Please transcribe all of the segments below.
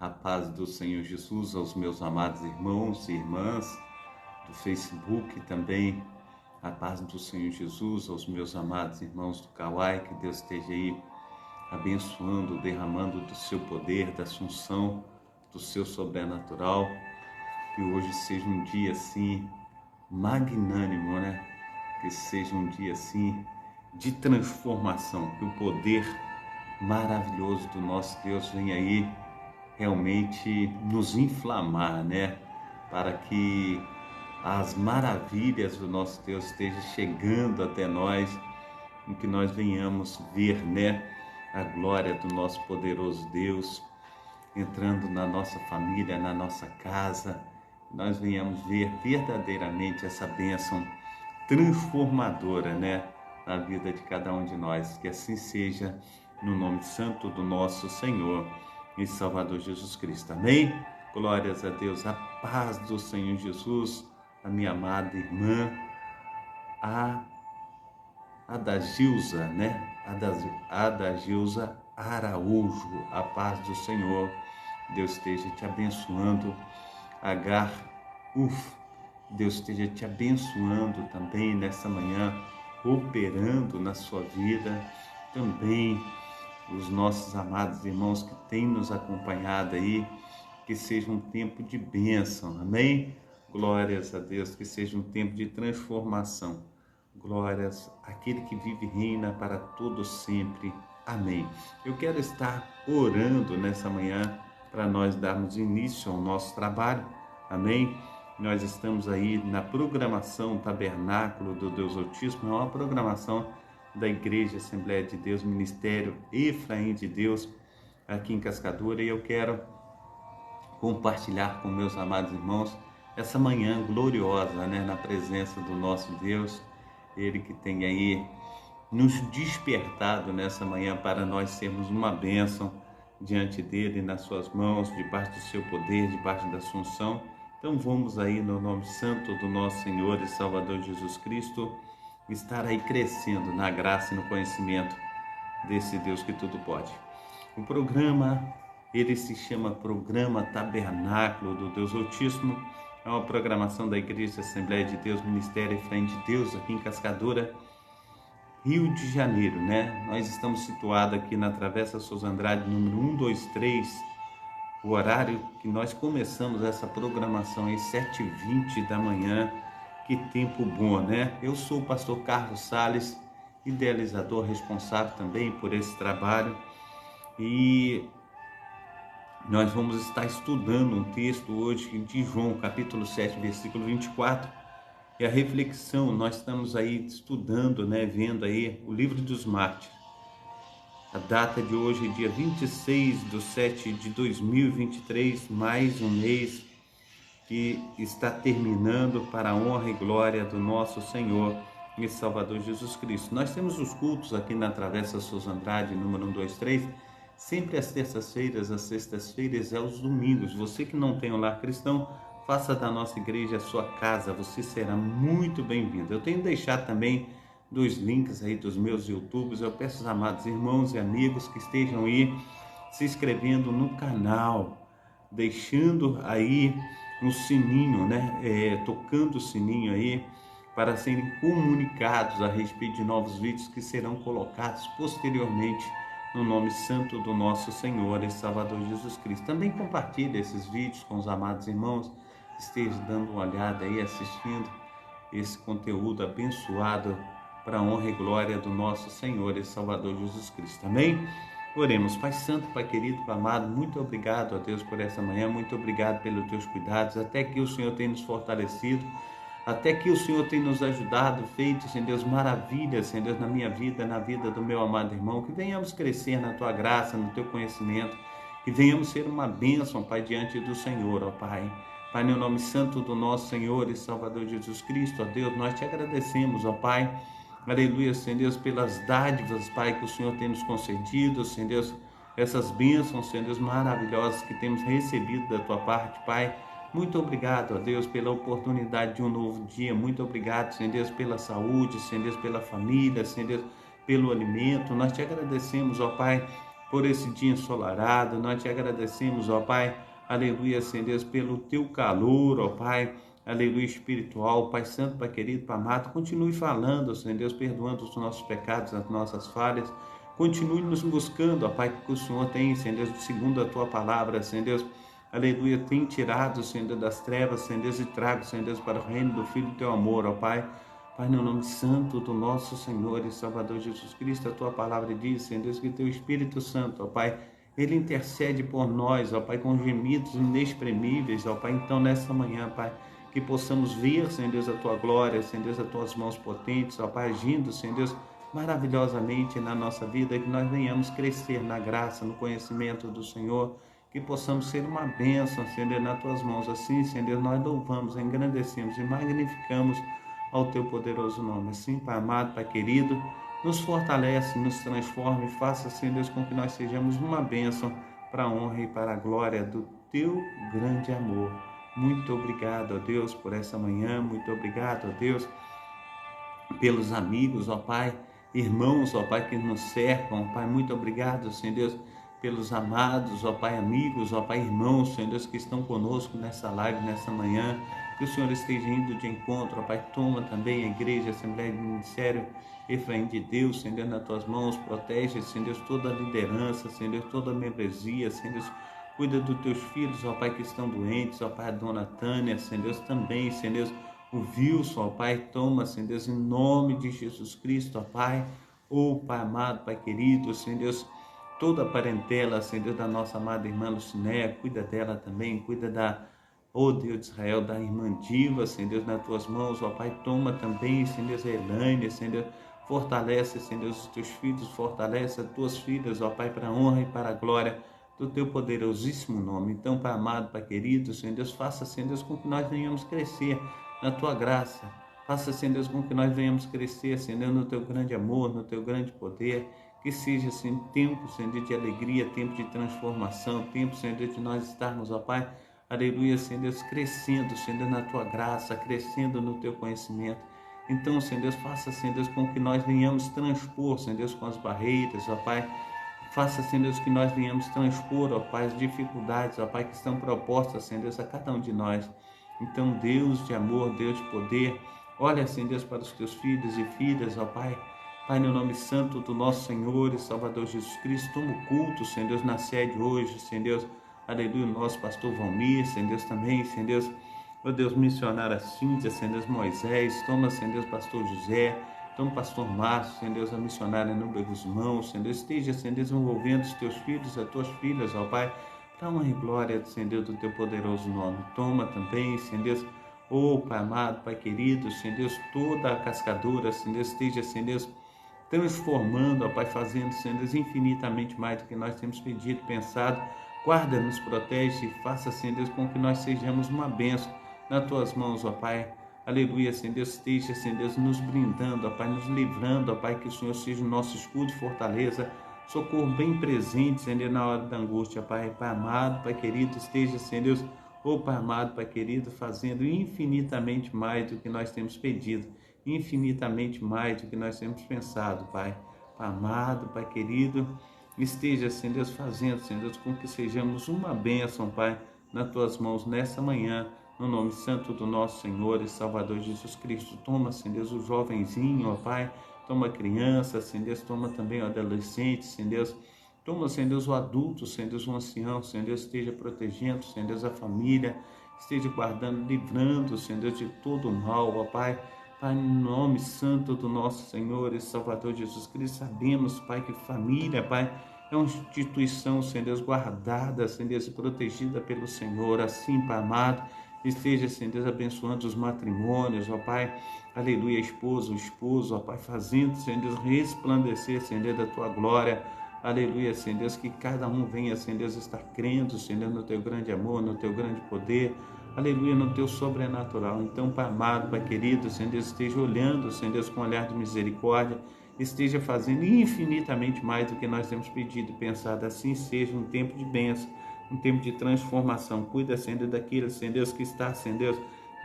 A paz do Senhor Jesus aos meus amados irmãos e irmãs do Facebook também. A paz do Senhor Jesus aos meus amados irmãos do Kauai. Que Deus esteja aí abençoando, derramando do seu poder, da assunção, do seu sobrenatural. Que hoje seja um dia assim magnânimo, né? Que seja um dia assim de transformação. Que o poder maravilhoso do nosso Deus venha aí realmente nos inflamar, né? Para que as maravilhas do nosso Deus estejam chegando até nós, em que nós venhamos ver, né? A glória do nosso poderoso Deus entrando na nossa família, na nossa casa. Nós venhamos ver verdadeiramente essa bênção transformadora, né? Na vida de cada um de nós. Que assim seja, no nome santo do nosso Senhor e Salvador Jesus Cristo. Amém? Glórias a Deus, a paz do Senhor Jesus, a minha amada irmã, a Adagilza, né? Adagilza Araújo, a paz do Senhor. Deus esteja te abençoando. Agar, Deus esteja te abençoando também nessa manhã, operando na sua vida. Também os nossos amados irmãos que têm nos acompanhado aí, que seja um tempo de bênção, amém? Glórias a Deus, que seja um tempo de transformação. Glórias àquele que vive e reina para todo sempre, amém. Eu quero estar orando nessa manhã para nós darmos início ao nosso trabalho, amém? Nós estamos aí na programação Tabernáculo do Deus Altíssimo, é uma programação da Igreja Assembleia de Deus, Ministério Efraim de Deus, aqui em Cascadura, e eu quero compartilhar com meus amados irmãos essa manhã gloriosa, né, na presença do nosso Deus, Ele que tem aí nos despertado nessa manhã para nós sermos uma bênção diante dEle, nas suas mãos, debaixo do seu poder, debaixo da assunção. Então vamos aí no nome santo do nosso Senhor e Salvador Jesus Cristo, estar aí crescendo na graça e no conhecimento desse Deus que tudo pode. O programa, ele se chama Programa Tabernáculo do Deus Altíssimo, é uma programação da Igreja Assembleia de Deus, Ministério Efraim de Deus, aqui em Cascadura, Rio de Janeiro, né? Nós estamos situados aqui na Travessa Souza Andrade, número 123, o horário que nós começamos essa programação às 7h20 da manhã. Que tempo bom, né? Eu sou o pastor Carlos Sales, idealizador responsável também por esse trabalho, e nós vamos estar estudando um texto hoje de João, capítulo 7, versículo 24, e a reflexão, nós estamos aí estudando, né, vendo aí o livro dos Mártires. A data de hoje é dia 26/7/2023, mais um mês que está terminando para a honra e glória do nosso Senhor e Salvador Jesus Cristo. Nós temos os cultos aqui na Travessa Souza Andrade, número 123, sempre às terças-feiras, às sextas-feiras e aos domingos. Você que não tem um lar cristão, faça da nossa igreja a sua casa, você será muito bem-vindo. Eu tenho deixado também 2 links aí dos meus YouTubes. Eu peço aos amados irmãos e amigos que estejam aí se inscrevendo no canal, deixando aí no sininho, né? Tocando o sininho aí para serem comunicados a respeito de novos vídeos que serão colocados posteriormente no nome santo do nosso Senhor e Salvador Jesus Cristo. Também compartilhe esses vídeos com os amados irmãos, esteja dando uma olhada aí, assistindo esse conteúdo abençoado para a honra e glória do nosso Senhor e Salvador Jesus Cristo. Amém? Oremos. Pai Santo, Pai querido, Pai amado, muito obrigado a Deus por essa manhã, muito obrigado pelos teus cuidados, até que o Senhor tem nos fortalecido, até que o Senhor tem nos ajudado, feito, Senhor Deus, maravilhas, Senhor Deus, na minha vida, na vida do meu amado irmão, que venhamos crescer na tua graça, no teu conhecimento, que venhamos ser uma bênção, Pai, diante do Senhor, ó Pai. Pai, no nome santo do nosso Senhor e Salvador Jesus Cristo, ó Deus, nós te agradecemos, ó Pai. Aleluia, Senhor Deus, pelas dádivas, Pai, que o Senhor tem nos concedido, Senhor Deus, essas bênçãos, Senhor Deus, maravilhosas que temos recebido da Tua parte, Pai. Muito obrigado, ó Deus, pela oportunidade de um novo dia. Muito obrigado, Senhor Deus, pela saúde, Senhor Deus, pela família, Senhor Deus, pelo alimento. Nós te agradecemos, ó Pai, por esse dia ensolarado. Nós te agradecemos, ó Pai, aleluia, Senhor Deus, pelo teu calor, ó Pai, aleluia, espiritual. Pai Santo, Pai querido, Pai amado, continue falando, Senhor Deus, perdoando os nossos pecados, as nossas falhas. Continue nos buscando, ó Pai, que o Senhor tem, Senhor Deus, segundo a tua palavra, Senhor Deus, aleluia, tem tirado, Senhor Deus, das trevas, Senhor Deus, e trago, Senhor Deus, para o reino do Filho do teu amor, ó Pai. Pai, no nome santo do nosso Senhor e Salvador Jesus Cristo, a tua palavra diz, Senhor Deus, que teu Espírito Santo, ó Pai, ele intercede por nós, ó Pai, com gemidos inexprimíveis, ó Pai. Então, nessa manhã, Pai, que possamos ver, Senhor Deus, a tua glória, Senhor Deus, as tuas mãos potentes, ó Pai, agindo, Senhor Deus, maravilhosamente na nossa vida, que nós venhamos crescer na graça, no conhecimento do Senhor, que possamos ser uma bênção, Senhor Deus, nas tuas mãos. Assim, Senhor Deus, nós louvamos, engrandecemos e magnificamos ao teu poderoso nome. Assim, Pai amado, Pai querido, nos fortalece, nos transforma e faça, Senhor Deus, com que nós sejamos uma bênção para a honra e para a glória do teu grande amor. Muito obrigado, ó Deus, por essa manhã. Muito obrigado, ó Deus, pelos amigos, ó Pai, irmãos, ó Pai, que nos cercam, ó Pai. Muito obrigado, Senhor Deus, pelos amados, ó Pai, amigos, ó Pai, irmãos, Senhor Deus, que estão conosco nessa live, nessa manhã. Que o Senhor esteja indo de encontro, ó Pai. Toma também a igreja, a Assembleia de Ministério Efraim de Deus, Senhor Deus, nas tuas mãos. Protege, Senhor Deus, toda a liderança, Senhor Deus, toda a membresia, Senhor Deus. Cuida dos teus filhos, ó Pai, que estão doentes, ó Pai, a dona Tânia, Senhor Deus, também, Senhor Deus, o Wilson, ó Pai. Toma, Senhor Deus, em nome de Jesus Cristo, ó Pai. Ó Pai amado, Pai querido, Senhor Deus, toda a parentela, Senhor Deus, da nossa amada irmã Lucinéia, cuida dela também, cuida da, ó Deus de Israel, da irmã Diva, Senhor Deus, nas tuas mãos, ó Pai. Toma também, Senhor Deus, a Elaine, Senhor Deus, fortalece, Senhor Deus, os teus filhos, fortalece as tuas filhas, ó Pai, para a honra e para a glória do teu poderosíssimo nome. Então, Pai amado, Pai querido, Senhor Deus, faça, Senhor Deus, com que nós venhamos crescer na tua graça. Faça, Senhor Deus, com que nós venhamos crescer, Senhor Deus, no teu grande amor, no teu grande poder. Que seja, Senhor, tempo, Senhor Deus, de alegria, tempo de transformação, tempo, Senhor Deus, de nós estarmos, ó Pai, aleluia, Senhor Deus, crescendo, Senhor Deus, na tua graça, crescendo no teu conhecimento. Então, Senhor Deus, faça, Senhor Deus, com que nós venhamos transpor, Senhor Deus, com as barreiras, ó Pai. Faça, Senhor Deus, que nós venhamos transpor, ó Pai, as dificuldades, ó Pai, que estão propostas, Senhor Deus, a cada um de nós. Então, Deus de amor, Deus de poder, olha, Senhor Deus, para os teus filhos e filhas, ó Pai. Pai, no nome santo do nosso Senhor e Salvador Jesus Cristo, toma o culto, Senhor Deus, na sede hoje, Senhor Deus, aleluia, o nosso pastor Valmir, Senhor Deus, também, Senhor Deus, ó Deus, missionária Cíntia, Senhor Deus, Moisés, toma, Senhor Deus, pastor José, toma pastor Márcio, Senhor Deus, a missionária Núbia Guzmão, Senhor Deus, esteja, Senhor Deus, envolvendo os teus filhos, as tuas filhas, ó Pai, para honra e glória, Senhor Deus, do teu poderoso nome. Toma também, Senhor Deus, ó Pai amado, Pai querido, Senhor Deus, toda a cascadura, Senhor Deus, esteja, Senhor Deus, transformando, ó Pai, fazendo, Senhor Deus, infinitamente mais do que nós temos pedido, pensado. Guarda, nos protege e faça, Senhor Deus, com que nós sejamos uma bênção nas tuas mãos, ó Pai. Aleluia, Senhor Deus, esteja, Senhor Deus, nos brindando, ó Pai, nos livrando, ó Pai, que o Senhor seja o nosso escudo e fortaleza, socorro bem presente, Senhor Deus, na hora da angústia, Pai. Pai amado, Pai querido, esteja, Senhor Deus, ó Pai amado, Pai querido, fazendo infinitamente mais do que nós temos pedido, infinitamente mais do que nós temos pensado, Pai. Pai amado, Pai querido, esteja, Senhor Deus, fazendo, Senhor Deus, com que sejamos uma bênção, Pai, nas tuas mãos nessa manhã, no nome santo do nosso Senhor e Salvador Jesus Cristo. Toma, Senhor Deus, o jovenzinho, ó Pai, toma a criança, Senhor Deus, toma também o adolescente, Senhor Deus, toma, Senhor Deus, o adulto, Senhor Deus, o ancião, Senhor Deus, esteja protegendo, Senhor Deus, a família, esteja guardando, livrando, Senhor Deus, de todo o mal, ó Pai. Pai, no nome santo do nosso Senhor e Salvador Jesus Cristo, sabemos, Pai, que família, Pai, é uma instituição, Senhor Deus, guardada, Senhor Deus, protegida pelo Senhor. Assim, Pai amado, esteja, Senhor Deus, abençoando os matrimônios, ó Pai, aleluia, esposo, ó Pai, fazendo, Senhor Deus, resplandecer, Senhor Deus, da tua glória, aleluia, Senhor Deus, que cada um venha, Senhor Deus, estar crendo, Senhor Deus, no teu grande amor, no teu grande poder, aleluia, no teu sobrenatural. Então, Pai amado, Pai querido, Senhor Deus, esteja olhando, Senhor Deus, com um olhar de misericórdia, esteja fazendo infinitamente mais do que nós temos pedido e pensado. Assim seja um tempo de bênção, um tempo de transformação. Cuida, Senhor Deus, daquele, Senhor Deus, que está, Senhor Deus,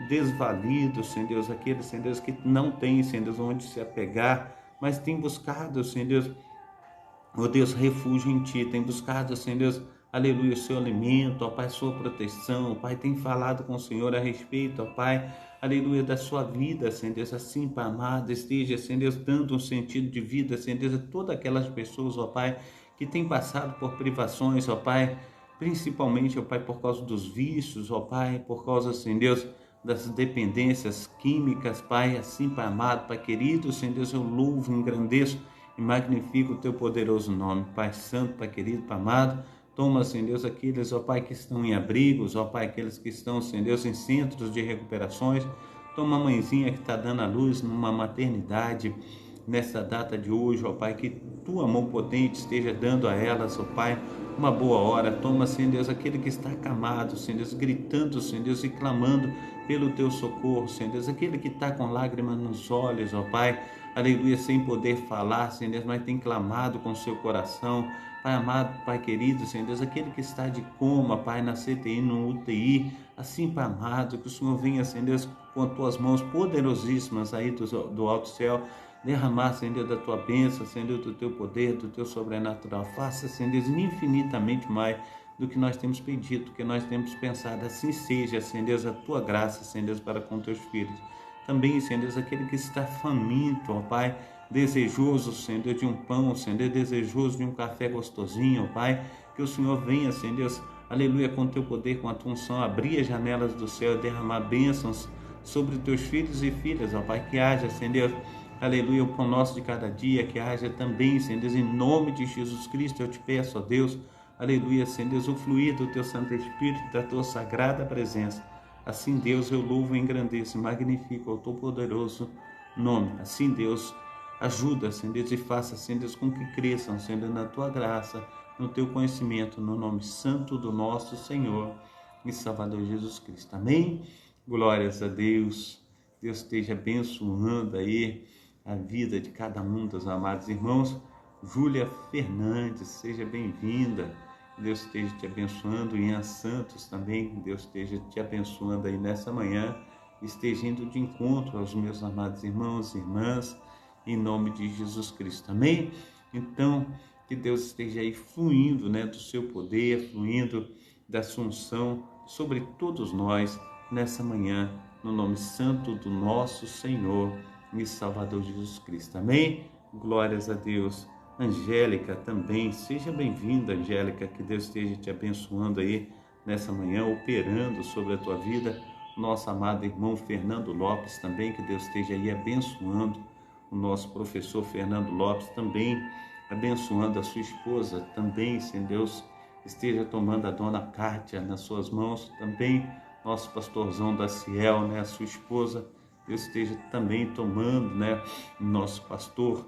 desvalido, Senhor Deus, aquele, Senhor Deus, que não tem, Senhor Deus, onde se apegar, mas tem buscado, Senhor Deus, ó Deus, refúgio em Ti, tem buscado, Senhor Deus, aleluia, o seu alimento, ó Pai, sua proteção, ó Pai, tem falado com o Senhor a respeito, ó Pai, aleluia, da sua vida, Senhor Deus, assim, Pai amado, esteja, Senhor Deus, dando um sentido de vida, Senhor Deus, a todas aquelas pessoas, ó Pai, que têm passado por privações, ó Pai, principalmente, ó Pai, por causa dos vícios, ó Pai, por causa, Senhor Deus, das dependências químicas, Pai, assim, Pai amado, Pai querido, Senhor Deus, eu louvo, engrandeço e magnifico o Teu poderoso nome, Pai santo, Pai querido, Pai amado. Toma, Senhor Deus, aqueles, ó Pai, que estão em abrigos, ó Pai, aqueles que estão, Senhor Deus, em centros de recuperações. Toma a mãezinha que está dando a luz numa maternidade, nessa data de hoje, ó Pai, que Tua mão potente esteja dando a elas, ó Pai, uma boa hora. Toma, Senhor Deus, aquele que está acamado, Senhor Deus, gritando, Senhor Deus, e clamando pelo Teu socorro, Senhor Deus, aquele que está com lágrimas nos olhos, ó Pai, aleluia, sem poder falar, Senhor Deus, mas tem clamado com seu coração, Pai amado, Pai querido, Senhor Deus, aquele que está de coma, Pai, na CTI, no UTI, assim, Pai amado, que o Senhor venha, Senhor Deus, com as Tuas mãos poderosíssimas aí do alto céu, derramar, Senhor Deus, da Tua bênção, Senhor Deus, do Teu poder, do Teu sobrenatural. Faça, Senhor Deus, infinitamente mais do que nós temos pedido, do que nós temos pensado. Assim seja, Senhor Deus, a Tua graça, Senhor Deus, para com Teus filhos. Também, Senhor Deus, aquele que está faminto, ó Pai, desejoso, Senhor Deus, de um pão, Senhor Deus, desejoso de um café gostosinho, ó Pai, que o Senhor venha, Senhor Deus, aleluia, com Teu poder, com a Tua unção, abrir as janelas do céu e derramar bênçãos sobre Teus filhos e filhas, ó Pai, que haja, Senhor Deus, aleluia, o pão nosso de cada dia, que haja também, Senhor Deus, em nome de Jesus Cristo, eu te peço, ó Deus, aleluia, Senhor Deus, o fluir do Teu Santo Espírito, da Tua sagrada presença. Assim, Deus, eu louvo, engrandeço e magnifico o Teu poderoso nome. Assim, Deus, ajuda, Senhor Deus, e faça, Senhor Deus, com que cresçam, Senhor Deus, na Tua graça, no Teu conhecimento, no nome santo do nosso Senhor e Salvador Jesus Cristo. Amém? Glórias a Deus. Deus esteja abençoando aí a vida de cada um dos amados irmãos. Júlia Fernandes, seja bem-vinda. Deus esteja te abençoando. Ian Santos também, Deus esteja te abençoando aí nessa manhã. Esteja indo de encontro aos meus amados irmãos e irmãs, em nome de Jesus Cristo. Amém? Então, que Deus esteja aí fluindo, né, do seu poder, fluindo da sua unção sobre todos nós nessa manhã, no nome santo do nosso Senhor e Salvador Jesus Cristo. Amém? Glórias a Deus. Angélica também, seja bem-vinda, Angélica, que Deus esteja te abençoando aí nessa manhã, operando sobre a tua vida. Nosso amado irmão Fernando Lopes também, que Deus esteja aí abençoando. O nosso professor Fernando Lopes também, abençoando a sua esposa também, Senhor Deus, esteja tomando a dona Kátia nas suas mãos, também nosso pastorzão da Ciel, né, a sua esposa, Deus esteja também tomando, né, nosso pastor,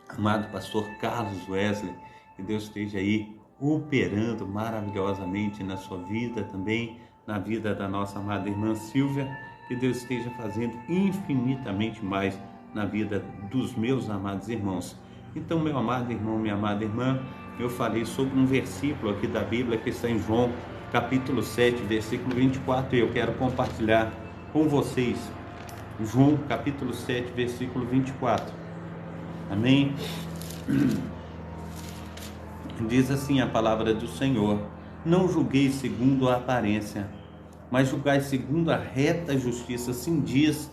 amado pastor Carlos Wesley, que Deus esteja aí operando maravilhosamente na sua vida também, na vida da nossa amada irmã Silvia, que Deus esteja fazendo infinitamente mais na vida dos meus amados irmãos. Então, meu amado irmão, minha amada irmã, eu falei sobre um versículo aqui da Bíblia que está em João, capítulo 7, versículo 24, e eu quero compartilhar com vocês. João, capítulo 7, versículo 24. Amém? Diz assim a palavra do Senhor: não julgueis segundo a aparência, mas julgai segundo a reta justiça. Assim diz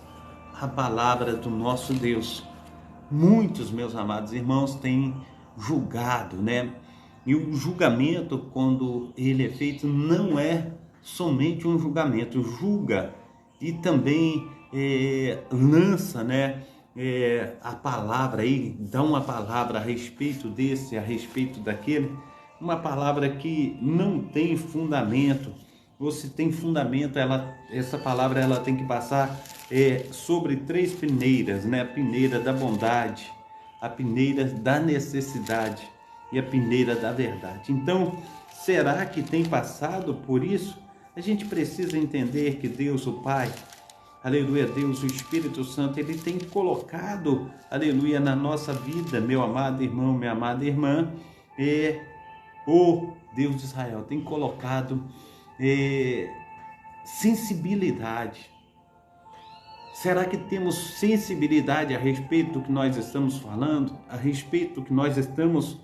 a palavra do nosso Deus. Muitos, meus amados irmãos, têm julgado, né? E o julgamento, quando ele é feito, não é somente um julgamento, julga e também lança, né, a palavra aí, dá uma palavra a respeito desse, a respeito daquele, uma palavra que não tem fundamento, ou se tem fundamento, essa palavra ela tem que passar sobre três peneiras, né? A peneira da bondade, a peneira da necessidade e a peneira da verdade. Então, será que tem passado por isso? A gente precisa entender que Deus, o Pai, aleluia, Deus, o Espírito Santo, Ele tem colocado, aleluia, na nossa vida, meu amado irmão, minha amada irmã, o Deus de Israel tem colocado sensibilidade. Será que temos sensibilidade a respeito do que nós estamos falando, a respeito do que nós estamos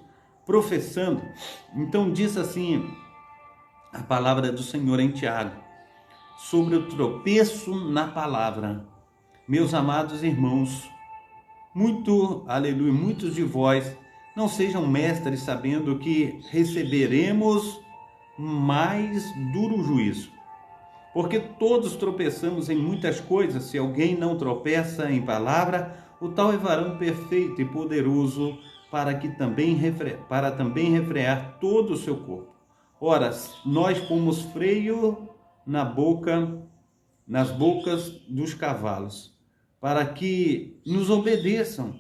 professando. Então diz assim a palavra do Senhor em Tiago, sobre o tropeço na palavra. Meus amados irmãos, muitos de vós não sejam mestres, sabendo que receberemos mais duro juízo. Porque todos tropeçamos em muitas coisas. Se alguém não tropeça em palavra, o tal é varão perfeito e poderoso para também refrear todo o seu corpo. Ora, nós pomos freio nas bocas dos cavalos, para que nos obedeçam,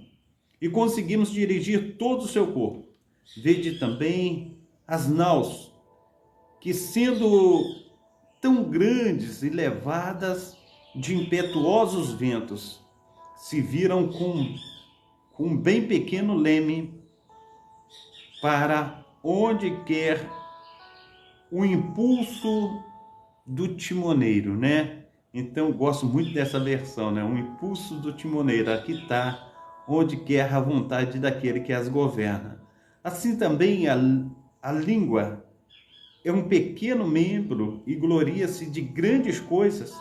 e conseguimos dirigir todo o seu corpo. Vede também as naus, que sendo tão grandes e levadas de impetuosos ventos, se viram com um bem pequeno leme, para onde quer o impulso do timoneiro, né? Então eu gosto muito dessa versão, né? O impulso do timoneiro, aqui está, onde quer a vontade daquele que as governa. Assim também a língua é um pequeno membro e gloria-se de grandes coisas.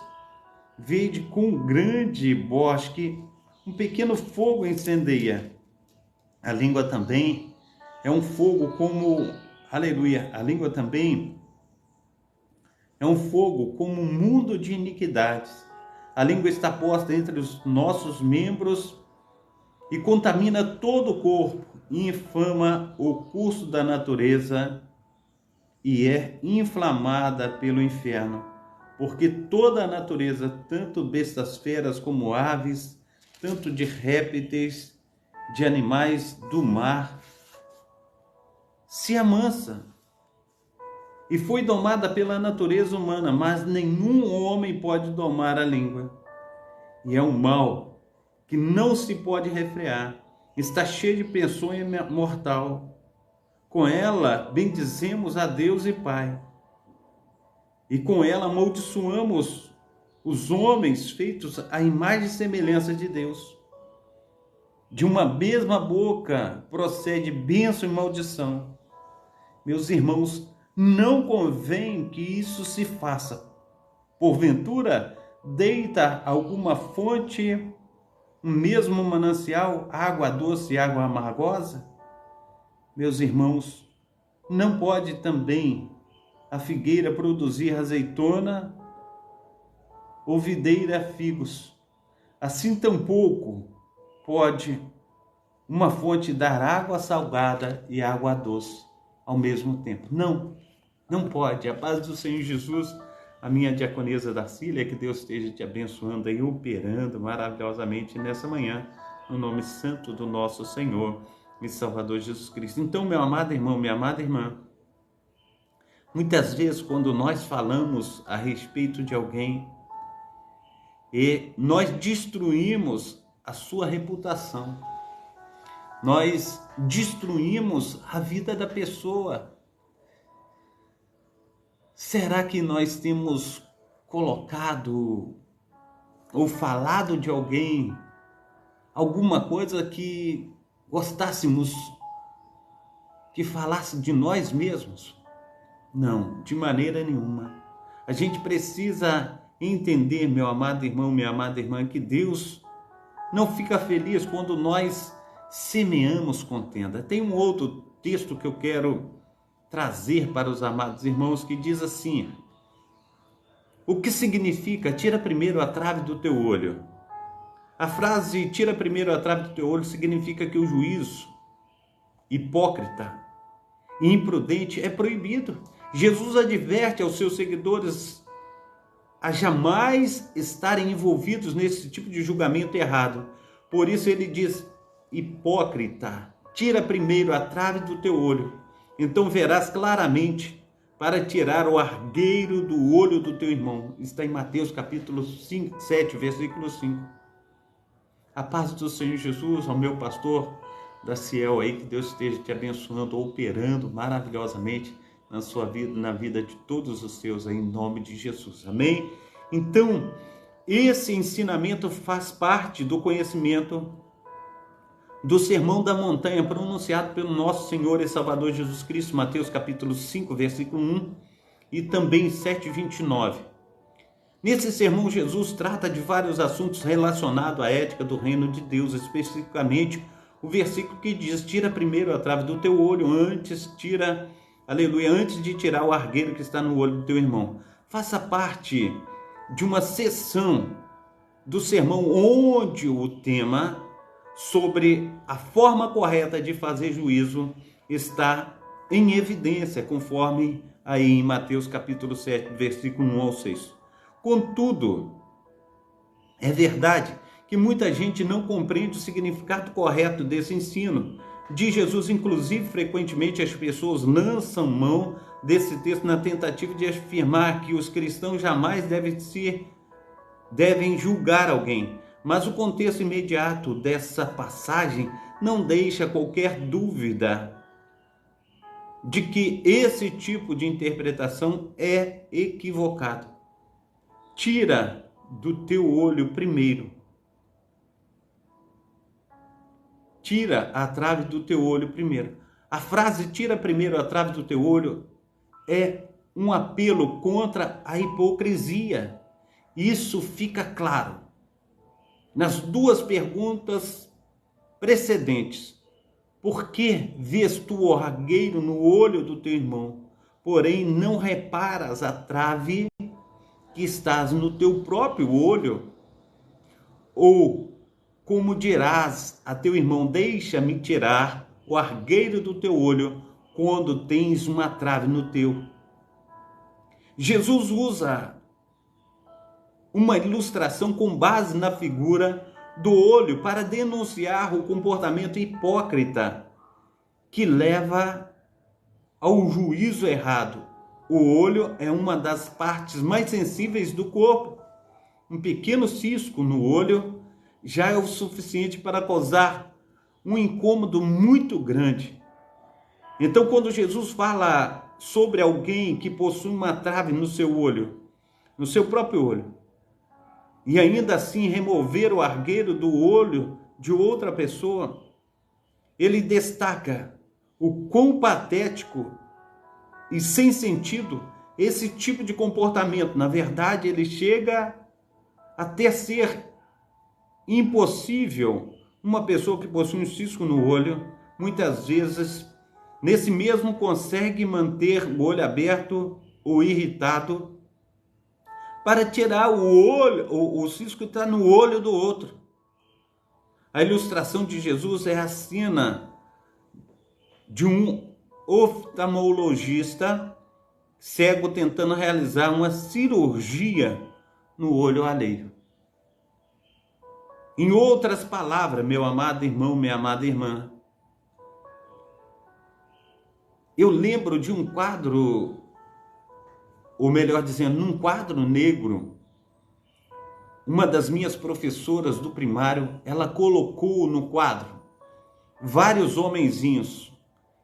Vede com um grande bosque, um pequeno fogo incendeia. A língua também é um fogo como, aleluia, a língua também é um fogo como um mundo de iniquidades. A língua está posta entre os nossos membros e contamina todo o corpo, e inflama o curso da natureza, e é inflamada pelo inferno. Porque toda a natureza, tanto bestas feras como aves, tanto de répteis, de animais do mar, se amansa e foi domada pela natureza humana, mas nenhum homem pode domar a língua. E é um mal que não se pode refrear, está cheio de peçonha mortal. Com ela bendizemos a Deus e Pai, e com ela amaldiçoamos os homens feitos à imagem e semelhança de Deus. De uma mesma boca procede bênção e maldição. Meus irmãos, não convém que isso se faça. Porventura, deita alguma fonte, mesmo manancial, água doce e água amargosa? Meus irmãos, não pode também a figueira produzir azeitona ou videira figos? Assim tampouco pode uma fonte dar água salgada e água doce ao mesmo tempo. Não pode. A paz do Senhor Jesus, a minha diaconisa Darcília, que Deus esteja te abençoando e operando maravilhosamente nessa manhã, no nome santo do nosso Senhor e Salvador Jesus Cristo. Então, meu amado irmão, minha amada irmã, muitas vezes quando nós falamos a respeito de alguém, e nós destruímos a sua reputação, nós destruímos a vida da pessoa. Será que nós temos colocado ou falado de alguém alguma coisa que gostássemos que falasse de nós mesmos? Não, de maneira nenhuma. A gente precisa entender, meu amado irmão, minha amada irmã, que Deus não fica feliz quando nós semeamos contenda. Tem um outro texto que eu quero trazer para os amados irmãos, que diz assim: o que significa tira primeiro a trave do teu olho? A frase tira primeiro a trave do teu olho significa que o juízo hipócrita e imprudente é proibido. Jesus adverte aos seus seguidores a jamais estarem envolvidos nesse tipo de julgamento errado. Por isso ele diz: hipócrita, tira primeiro a trave do teu olho, então verás claramente para tirar o argueiro do olho do teu irmão. Está em Mateus capítulo 7, versículo 5. A paz do Senhor Jesus, ao meu pastor Daciel aí, que Deus esteja te abençoando, operando maravilhosamente na sua vida, na vida de todos os seus, aí, em nome de Jesus, amém? Então, esse ensinamento faz parte do conhecimento do Sermão da Montanha, pronunciado pelo nosso Senhor e Salvador Jesus Cristo, Mateus capítulo 5, versículo 1 e também 7:29. Nesse sermão, Jesus trata de vários assuntos relacionados à ética do reino de Deus, especificamente o versículo que diz: tira primeiro a trave do teu olho, antes de tirar o argueiro que está no olho do teu irmão. Faça parte de uma sessão do sermão onde o tema sobre a forma correta de fazer juízo está em evidência, conforme aí em Mateus capítulo 7, versículo 1 ao 6. Contudo, é verdade que muita gente não compreende o significado correto desse ensino de Jesus. Inclusive, frequentemente as pessoas lançam mão desse texto na tentativa de afirmar que os cristãos jamais devem julgar alguém. Mas o contexto imediato dessa passagem não deixa qualquer dúvida de que esse tipo de interpretação é equivocado. Tira do teu olho primeiro. Tira a trave do teu olho primeiro. A frase tira primeiro a trave do teu olho é um apelo contra a hipocrisia. Isso fica claro nas duas perguntas precedentes. Por que vês tu o argueiro no olho do teu irmão, porém não reparas a trave que estás no teu próprio olho? Ou como dirás a teu irmão: deixa-me tirar o argueiro do teu olho, quando tens uma trave no teu? Jesus usa uma ilustração com base na figura do olho para denunciar o comportamento hipócrita que leva ao juízo errado. O olho é uma das partes mais sensíveis do corpo. Um pequeno cisco no olho já é o suficiente para causar um incômodo muito grande. Então, quando Jesus fala sobre alguém que possui uma trave no seu olho, no seu próprio olho, e ainda assim remover o argueiro do olho de outra pessoa, ele destaca o quão patético e sem sentido esse tipo de comportamento. Na verdade, ele chega até ser impossível. Uma pessoa que possui um cisco no olho, muitas vezes, nesse mesmo consegue manter o olho aberto ou irritado para tirar o cisco que está no olho do outro. A ilustração de Jesus é a cena de um oftalmologista cego tentando realizar uma cirurgia no olho alheio. Em outras palavras, meu amado irmão, minha amada irmã, eu lembro de um quadro, ou melhor dizendo, num quadro negro, uma das minhas professoras do primário, ela colocou no quadro vários homenzinhos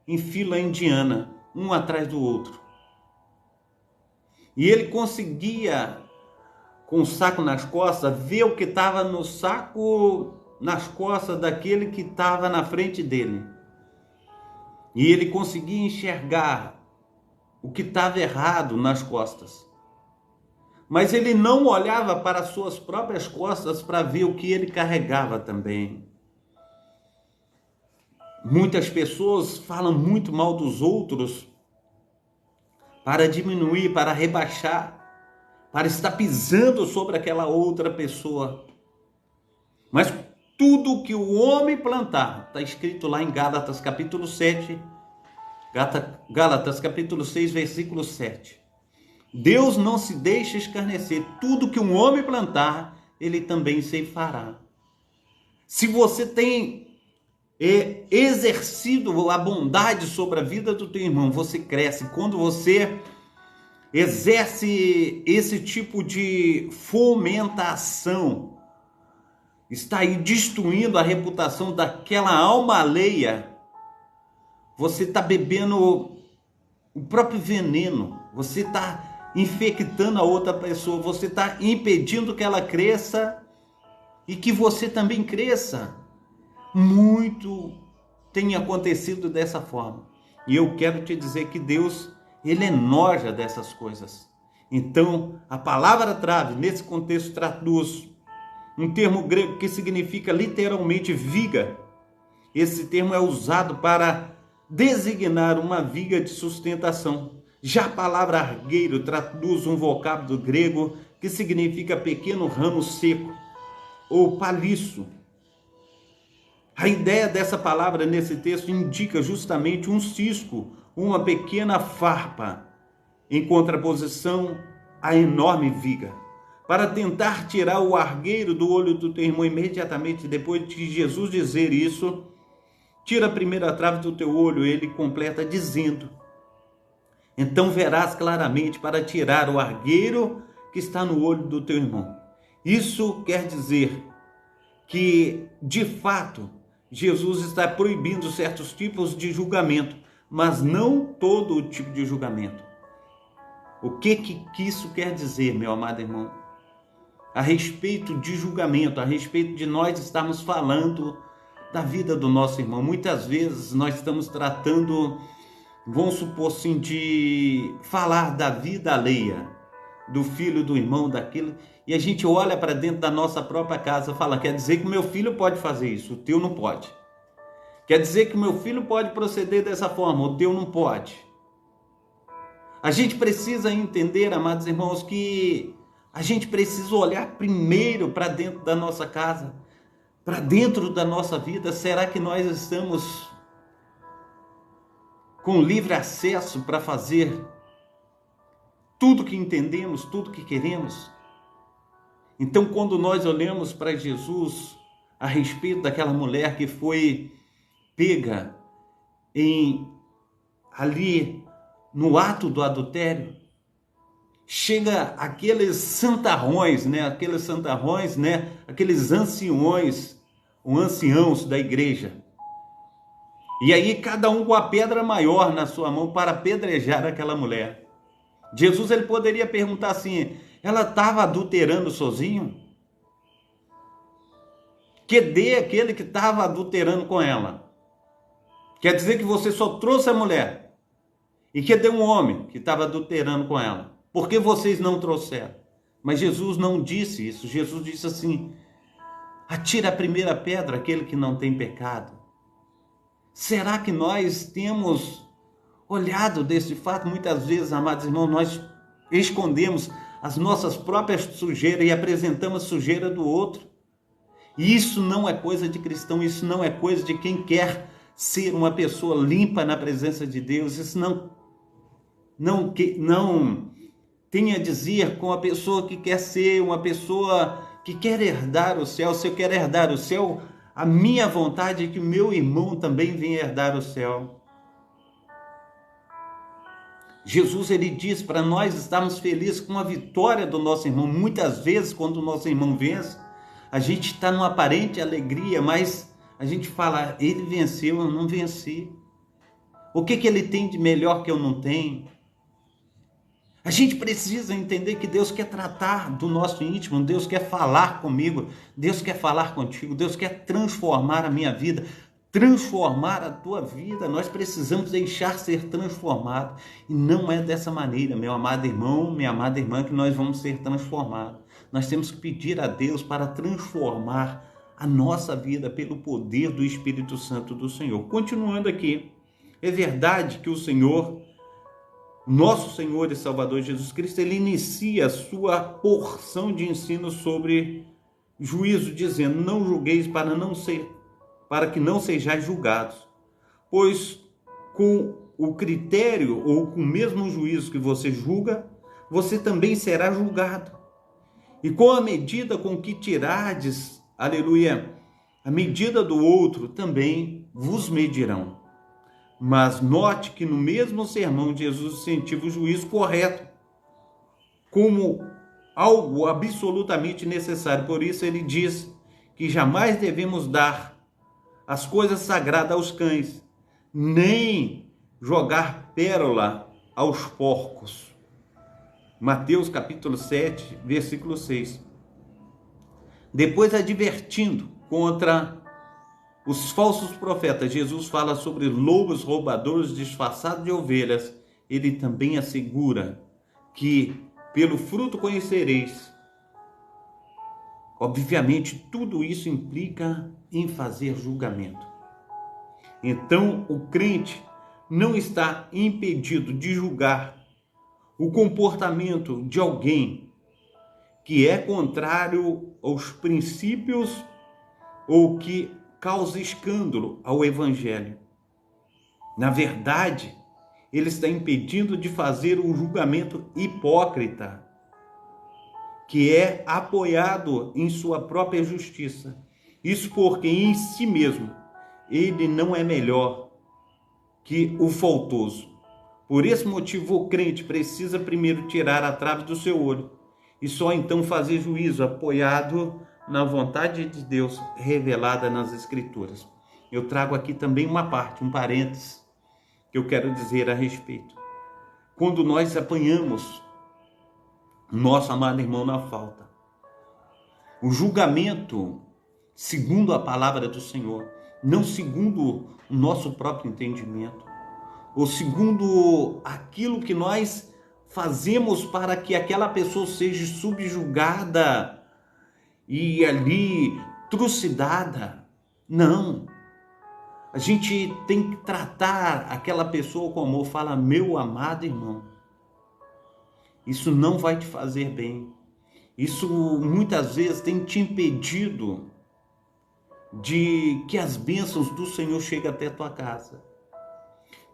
em fila indiana, um atrás do outro. E ele conseguia, com o saco nas costas, ver o que estava no saco, nas costas daquele que estava na frente dele. E ele conseguia enxergar o que estava errado nas costas. Mas ele não olhava para as suas próprias costas para ver o que ele carregava também. Muitas pessoas falam muito mal dos outros para diminuir, para rebaixar, para estar pisando sobre aquela outra pessoa. Mas tudo que o homem plantar, está escrito lá em Gálatas capítulo 7, Gálatas capítulo 6, versículo 7. Deus não se deixa escarnecer. Tudo que um homem plantar, ele também ceifará. Se você tem exercido a bondade sobre a vida do teu irmão, você cresce. Quando você exerce esse tipo de fomentação, está aí destruindo a reputação daquela alma alheia, você está bebendo o próprio veneno, você está infectando a outra pessoa, você está impedindo que ela cresça e que você também cresça. muito tem acontecido dessa forma. E eu quero te dizer que Deus, Ele enoja dessas coisas. Então, a palavra trave, nesse contexto, traduz um termo grego que significa literalmente viga. Esse termo é usado para designar uma viga de sustentação. Já a palavra argueiro traduz um vocábulo grego que significa pequeno ramo seco ou paliço. A ideia dessa palavra nesse texto indica justamente um cisco, uma pequena farpa, em contraposição à enorme viga. Para tentar tirar o argueiro do olho do teu irmão imediatamente depois de Jesus dizer isso, tira a primeira trave do teu olho, ele completa dizendo: então verás claramente para tirar o argueiro que está no olho do teu irmão. Isso quer dizer que, de fato, Jesus está proibindo certos tipos de julgamento, mas não todo o tipo de julgamento. O que isso quer dizer, meu amado irmão? A respeito de julgamento, a respeito de nós estarmos falando da vida do nosso irmão. Muitas vezes nós estamos tratando, vamos supor assim, de falar da vida alheia, do filho, do irmão, daquilo, e a gente olha para dentro da nossa própria casa e fala: quer dizer que meu filho pode fazer isso, o teu não pode. Quer dizer que meu filho pode proceder dessa forma, o teu não pode. A gente precisa entender, amados irmãos, que a gente precisa olhar primeiro para dentro da nossa casa, para dentro da nossa vida. Será que nós estamos com livre acesso para fazer tudo que entendemos, tudo que queremos? Então, quando nós olhamos para Jesus a respeito daquela mulher que foi pega ali no ato do adultério, chega aqueles santarrões, aqueles anciões, os anciãos da igreja. E aí cada um com a pedra maior na sua mão para apedrejar aquela mulher. Jesus, ele poderia perguntar assim: ela estava adulterando sozinho? Cadê aquele que estava adulterando com ela? Quer dizer que você só trouxe a mulher. E cadê um homem que estava adulterando com ela? Por que vocês não trouxeram? Mas Jesus não disse isso. Jesus disse assim: atira a primeira pedra aquele que não tem pecado. Será que nós temos olhado desse fato? Muitas vezes, amados irmãos, nós escondemos as nossas próprias sujeiras e apresentamos a sujeira do outro. E isso não é coisa de cristão, isso não é coisa de quem quer ser uma pessoa limpa na presença de Deus. Isso não tem a dizer com a pessoa que quer ser uma pessoa que quer herdar o céu. Se eu quero herdar o céu, a minha vontade é que o meu irmão também venha herdar o céu. Jesus, ele diz para nós estarmos felizes com a vitória do nosso irmão. Muitas vezes, quando o nosso irmão vence, a gente está numa aparente alegria, mas a gente fala: ele venceu, eu não venci. O que ele tem de melhor que eu não tenho? A gente precisa entender que Deus quer tratar do nosso íntimo, Deus quer falar comigo, Deus quer falar contigo, Deus quer transformar a minha vida, transformar a tua vida. Nós precisamos deixar ser transformado. E não é dessa maneira, meu amado irmão, minha amada irmã, que nós vamos ser transformados. Nós temos que pedir a Deus para transformar a nossa vida pelo poder do Espírito Santo do Senhor. Continuando aqui, é verdade que o Senhor, nosso Senhor e Salvador Jesus Cristo, ele inicia a sua porção de ensino sobre juízo, dizendo: não julgueis para que não sejais julgados, pois com o critério ou com o mesmo juízo que você julga, você também será julgado. E com a medida com que tirardes, aleluia, a medida do outro também vos medirão. Mas note que no mesmo sermão Jesus incentiva o juízo correto como algo absolutamente necessário. Por isso ele diz que jamais devemos dar as coisas sagradas aos cães, nem jogar pérola aos porcos. Mateus capítulo 7, versículo 6. Depois advertindo contra os falsos profetas, Jesus fala sobre lobos roubadores disfarçados de ovelhas, ele também assegura que pelo fruto conhecereis. Obviamente, tudo isso implica em fazer julgamento. Então, o crente não está impedido de julgar o comportamento de alguém que é contrário aos princípios ou que causa escândalo ao evangelho. Na verdade, ele está impedindo de fazer um julgamento hipócrita, que é apoiado em sua própria justiça. Isso porque em si mesmo ele não é melhor que o faltoso. Por esse motivo, o crente precisa primeiro tirar a trave do seu olho e só então fazer juízo apoiado na vontade de Deus revelada nas Escrituras. Eu trago aqui também uma parte, um parênteses, que eu quero dizer a respeito. Quando nós apanhamos nosso amado irmão na falta, o julgamento, segundo a palavra do Senhor, não segundo o nosso próprio entendimento, ou segundo aquilo que nós fazemos para que aquela pessoa seja subjugada e ali trucidada. Não. A gente tem que tratar aquela pessoa com amor. Fala, meu amado irmão, isso não vai te fazer bem. Isso muitas vezes tem te impedido de que as bênçãos do Senhor cheguem até a tua casa.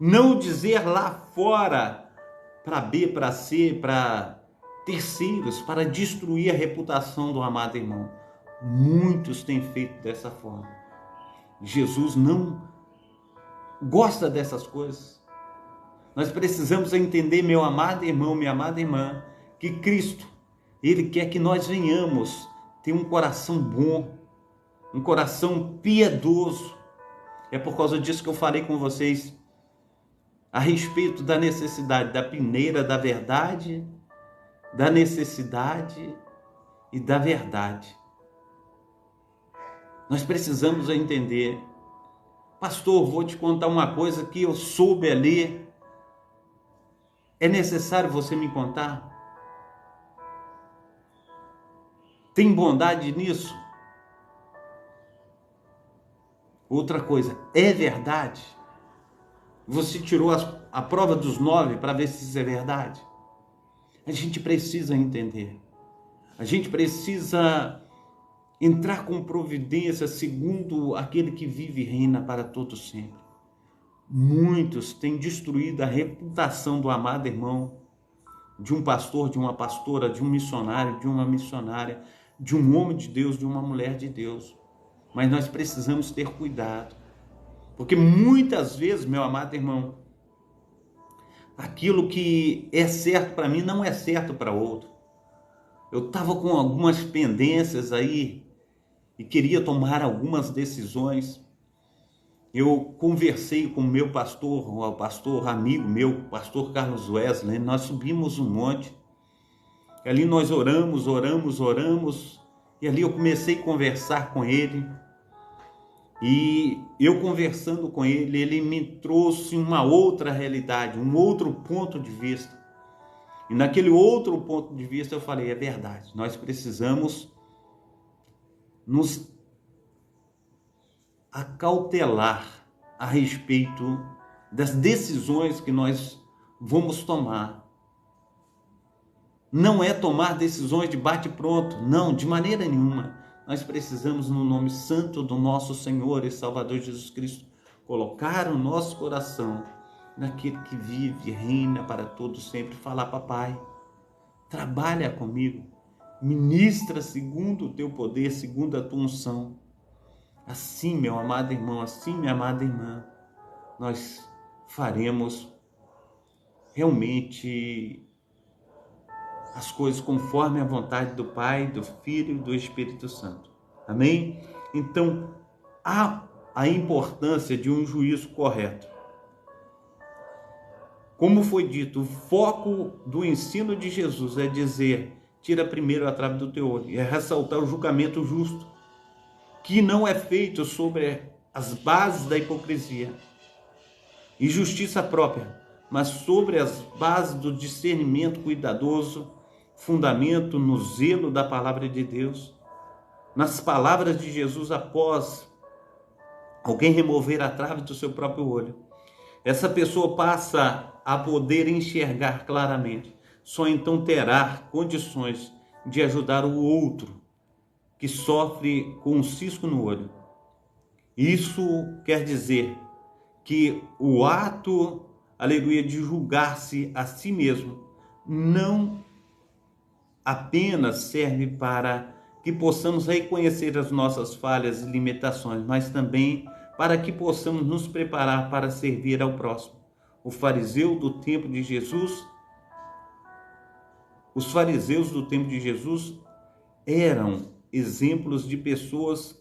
Não dizer lá fora para B, para C, para terceiros, para destruir a reputação do amado irmão. Muitos têm feito dessa forma. Jesus não gosta dessas coisas. Nós precisamos entender, meu amado irmão, minha amada irmã, que Cristo, Ele quer que nós venhamos ter um coração bom, um coração piedoso. É por causa disso que eu falei com vocês a respeito da necessidade da peneira da verdade, da necessidade e da verdade. Nós precisamos entender. Pastor, vou te contar uma coisa que eu soube ali. É necessário você me contar? Tem bondade nisso? Outra coisa, é verdade? Você tirou a prova dos 9 para ver se isso é verdade? A gente precisa entender. A gente precisa entrar com providência segundo aquele que vive e reina para todo sempre. Muitos têm destruído a reputação do amado irmão, de um pastor, de uma pastora, de um missionário, de uma missionária, de um homem de Deus, de uma mulher de Deus. Mas nós precisamos ter cuidado. Porque muitas vezes, meu amado irmão, aquilo que é certo para mim não é certo para outro. Eu estava com algumas pendências aí e queria tomar algumas decisões. Eu conversei com o meu pastor, o pastor amigo meu, o pastor Carlos Wesley. Nós subimos um monte. Ali nós oramos. E ali eu comecei a conversar com ele. E eu conversando com ele, ele me trouxe uma outra realidade, um outro ponto de vista. E naquele outro ponto de vista eu falei, é verdade, nós precisamos nos acautelar a respeito das decisões que nós vamos tomar. Não é tomar decisões de bate-pronto, não, de maneira nenhuma. Nós precisamos, no nome santo do nosso Senhor e Salvador Jesus Cristo, colocar o nosso coração naquele que vive e reina para todos sempre. Falar, papai, trabalha comigo, ministra segundo o teu poder, segundo a tua unção. Assim, meu amado irmão, assim, minha amada irmã, nós faremos realmente as coisas conforme a vontade do Pai, do Filho e do Espírito Santo. Amém? Então, há a importância de um juízo correto. Como foi dito, o foco do ensino de Jesus é dizer, tira primeiro a trave do teu olho, é ressaltar o julgamento justo, que não é feito sobre as bases da hipocrisia e justiça própria, mas sobre as bases do discernimento cuidadoso, fundamento no zelo da palavra de Deus, nas palavras de Jesus após alguém remover a trave do seu próprio olho. Essa pessoa passa a poder enxergar claramente. Só então terá condições de ajudar o outro que sofre com um cisco no olho. Isso quer dizer que o ato, aleluia, de julgar-se a si mesmo não apenas serve para que possamos reconhecer as nossas falhas e limitações, mas também para que possamos nos preparar para servir ao próximo. Os fariseus do tempo de Jesus eram exemplos de pessoas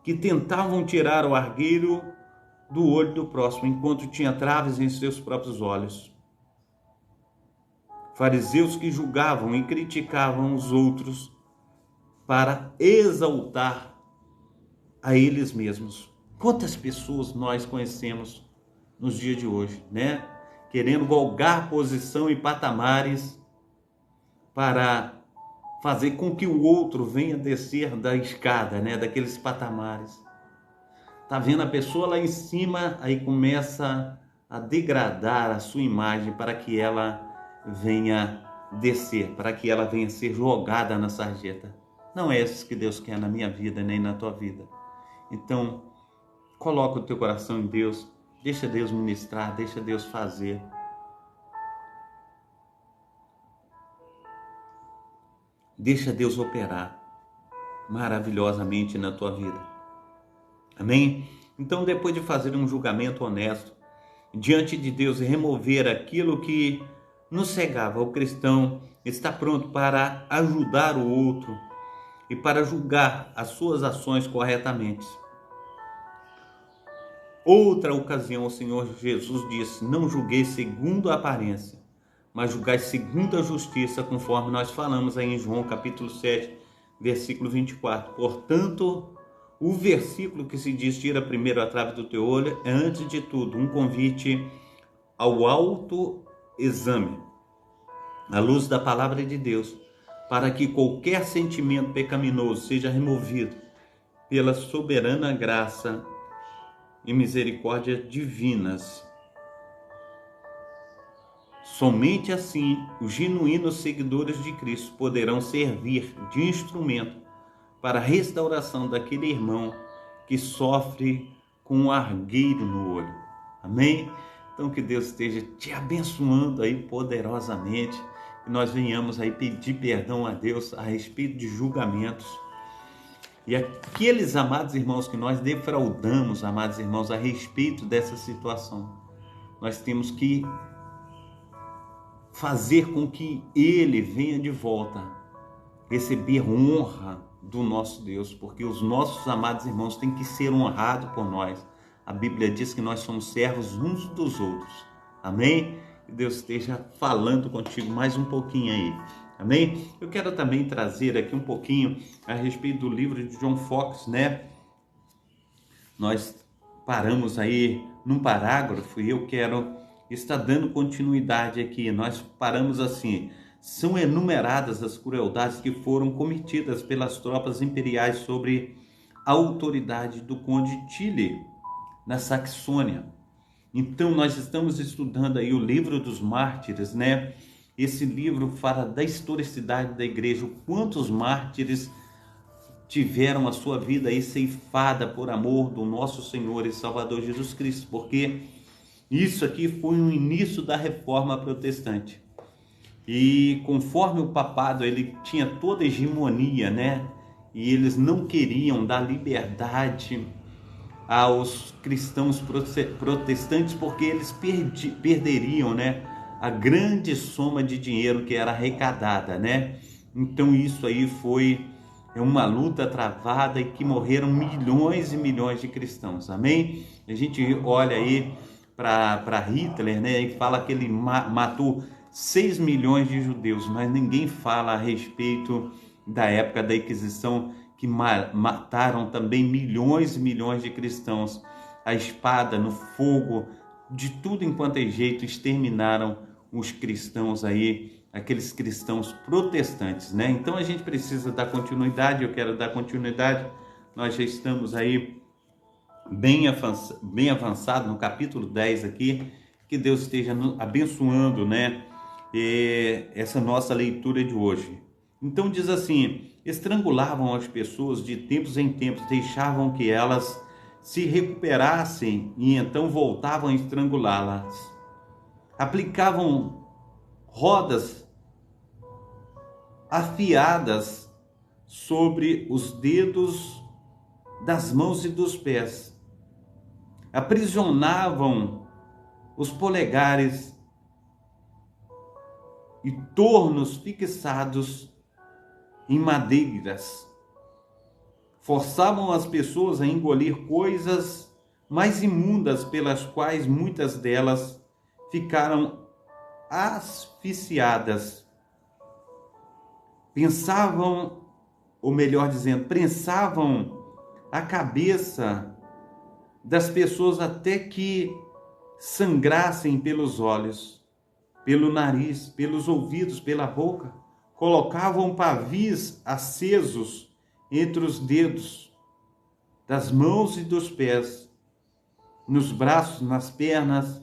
que tentavam tirar o argueiro do olho do próximo, enquanto tinha traves em seus próprios olhos. Fariseus que julgavam e criticavam os outros para exaltar a eles mesmos. Quantas pessoas nós conhecemos nos dias de hoje, né? Querendo galgar posição e patamares para fazer com que o outro venha descer da escada, né? Daqueles patamares. Tá vendo a pessoa lá em cima, aí começa a degradar a sua imagem para que ela venha descer, para que ela venha ser jogada na sarjeta. Não é isso que Deus quer na minha vida, nem na tua vida. Então, coloca o teu coração em Deus, deixa Deus ministrar, deixa Deus fazer. Deixa Deus operar maravilhosamente na tua vida. Amém? Então, depois de fazer um julgamento honesto diante de Deus e remover aquilo que nos cegava, o cristão está pronto para ajudar o outro e para julgar as suas ações corretamente. Outra ocasião, o Senhor Jesus disse: não julguei segundo a aparência, mas julgai segundo a justiça, conforme nós falamos aí em João capítulo 7, versículo 24. Portanto, o versículo que se diz: tira primeiro a trave do teu olho, é antes de tudo um convite ao autoexame, à luz da palavra de Deus, para que qualquer sentimento pecaminoso seja removido pela soberana graça e misericórdia divinas. Somente assim os genuínos seguidores de Cristo poderão servir de instrumento para a restauração daquele irmão que sofre com um argueiro no olho. Amém? Então que Deus esteja te abençoando aí poderosamente, que nós venhamos aí pedir perdão a Deus a respeito de julgamentos. E aqueles amados irmãos que nós defraudamos, amados irmãos, a respeito dessa situação, nós temos que fazer com que ele venha de volta, receber honra do nosso Deus, porque os nossos amados irmãos têm que ser honrados por nós. A Bíblia diz que nós somos servos uns dos outros. Amém? Que Deus esteja falando contigo mais um pouquinho aí. Amém? Eu quero também trazer aqui um pouquinho a respeito do livro de John Fox, né? Nós paramos aí num parágrafo e eu quero estar dando continuidade aqui. Nós paramos assim: são enumeradas as crueldades que foram cometidas pelas tropas imperiais sobre a autoridade do conde Tilly, na Saxônia. Então nós estamos estudando aí o livro dos mártires, né? Esse livro fala da historicidade da igreja, quantos mártires tiveram a sua vida aí ceifada por amor do nosso Senhor e Salvador Jesus Cristo, porque isso aqui foi o início da reforma protestante. E conforme o papado ele tinha toda a hegemonia, né? E eles não queriam dar liberdade aos cristãos protestantes, porque eles perderiam, né, a grande soma de dinheiro que era arrecadada, né? Então isso aí foi uma luta travada e que morreram milhões e milhões de cristãos, amém? A gente olha aí para Hitler, né, e fala que ele matou 6 milhões de judeus, mas ninguém fala a respeito da época da Inquisição, que mataram também milhões e milhões de cristãos. A espada, no fogo, de tudo enquanto é jeito, exterminaram os cristãos aí, aqueles cristãos protestantes, né? Então a gente precisa dar continuidade, eu quero dar continuidade. Nós já estamos aí bem avançado no capítulo 10 aqui, que Deus esteja abençoando, né, essa nossa leitura de hoje. Então diz assim: estrangulavam as pessoas de tempos em tempos, deixavam que elas se recuperassem e então voltavam a estrangulá-las. Aplicavam rodas afiadas sobre os dedos das mãos e dos pés. Aprisionavam os polegares e tornos fixados em madeiras. Forçavam as pessoas a engolir coisas mais imundas, pelas quais muitas delas ficaram asfixiadas. Pensavam, ou melhor dizendo, prensavam a cabeça das pessoas até que sangrassem pelos olhos, pelo nariz, pelos ouvidos, pela boca. Colocavam pavis acesos entre os dedos das mãos e dos pés, nos braços, nas pernas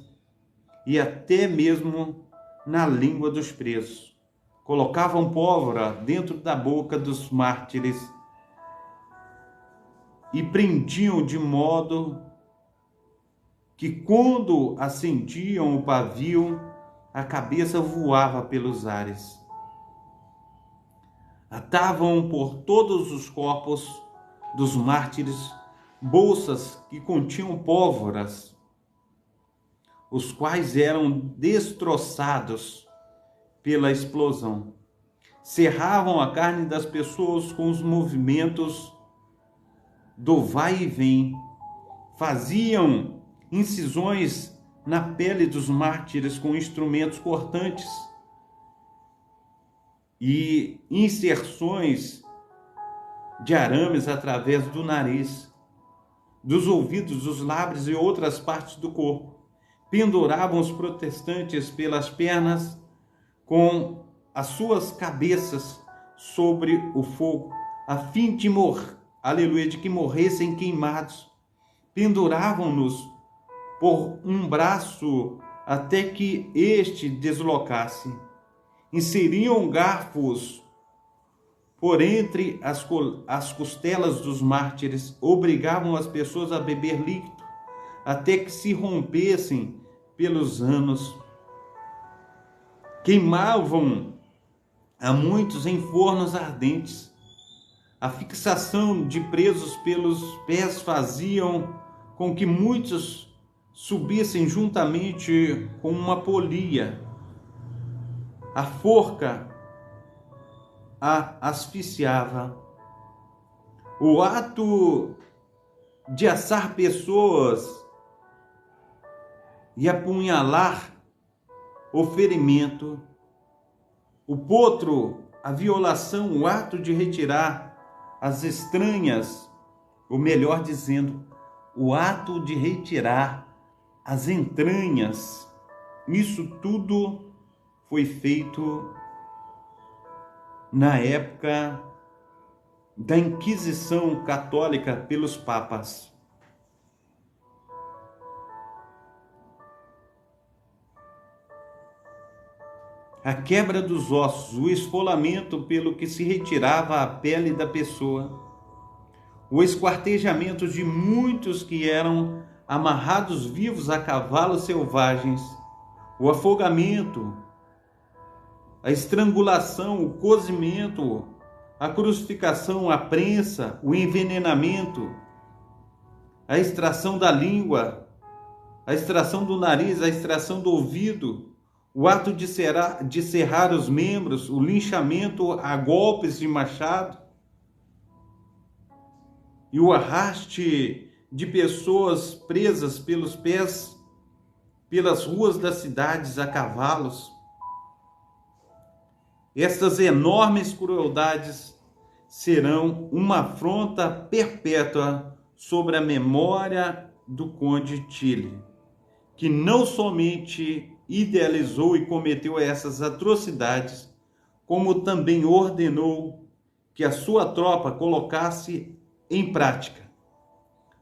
e até mesmo na língua dos presos. Colocavam pólvora dentro da boca dos mártires e prendiam de modo que, quando acendiam o pavio, a cabeça voava pelos ares. Atavam por todos os corpos dos mártires bolsas que continham pólvoras, os quais eram destroçados pela explosão. Serravam a carne das pessoas com os movimentos do vai e vem. Faziam incisões na pele dos mártires com instrumentos cortantes e inserções de arames através do nariz, dos ouvidos, dos lábios e outras partes do corpo. Penduravam os protestantes pelas pernas com as suas cabeças sobre o fogo, a fim de de que morressem queimados. Penduravam-nos por um braço até que este deslocasse. Inseriam garfos por entre as costelas dos mártires, obrigavam as pessoas a beber líquido até que se rompessem pelos anos. Queimavam a muitos em fornos ardentes. A fixação de presos pelos pés faziam com que muitos subissem juntamente com uma polia. A forca a asfixiava. O ato de assar pessoas e apunhalar o ferimento, o potro, a violação, o ato de retirar as estranhas, ou melhor dizendo, o ato de retirar as entranhas. Isso tudo foi feito na época da Inquisição Católica pelos papas. A quebra dos ossos, o esfolamento pelo que se retirava a pele da pessoa, o esquartejamento de muitos que eram amarrados vivos a cavalos selvagens, o afogamento, a estrangulação, o cozimento, a crucificação, a prensa, o envenenamento, a extração da língua, a extração do nariz, a extração do ouvido, o ato de serrar os membros, o linchamento a golpes de machado e o arraste de pessoas presas pelos pés pelas ruas das cidades a cavalos. Estas enormes crueldades serão uma afronta perpétua sobre a memória do conde Tilly, que não somente idealizou e cometeu essas atrocidades, como também ordenou que a sua tropa colocasse em prática.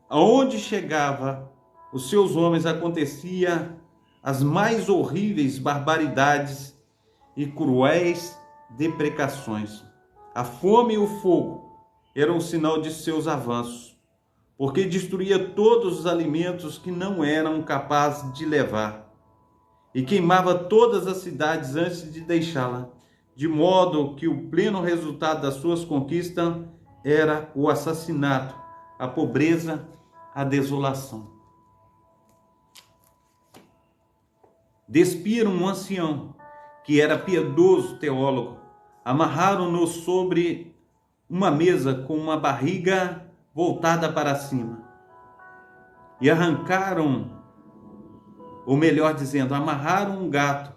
Aonde chegava, os seus homens acontecia as mais horríveis barbaridades e cruéis deprecações. A fome e o fogo eram o sinal de seus avanços, porque destruía todos os alimentos que não eram capazes de levar, e queimava todas as cidades antes de deixá-la, de modo que o pleno resultado das suas conquistas era o assassinato, a pobreza, a desolação. Despiram um ancião, que era piedoso teólogo, amarraram-no sobre uma mesa com uma barriga voltada para cima e arrancaram, ou melhor dizendo, amarraram um gato,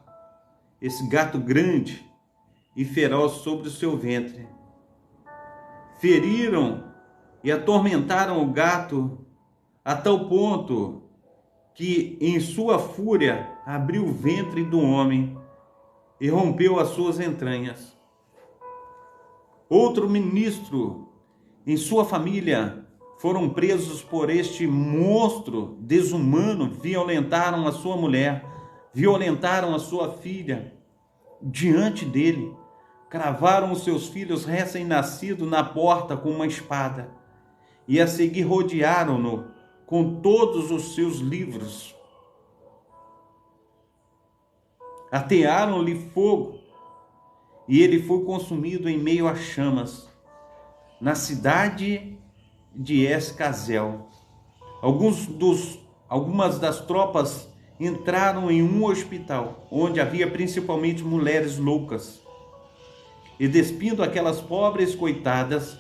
esse gato grande e feroz, sobre o seu ventre. Feriram e atormentaram o gato a tal ponto que, em sua fúria, abriu o ventre do homem e rompeu as suas entranhas. Outro ministro em sua família foram presos por este monstro desumano, violentaram a sua mulher, violentaram a sua filha diante dele, cravaram os seus filhos recém-nascidos na porta com uma espada e a seguir rodearam-no com todos os seus livros. Atearam-lhe fogo e ele foi consumido em meio a chamas, na cidade de Escazel. Algumas das tropas entraram em um hospital, onde havia principalmente mulheres loucas, e despindo aquelas pobres coitadas,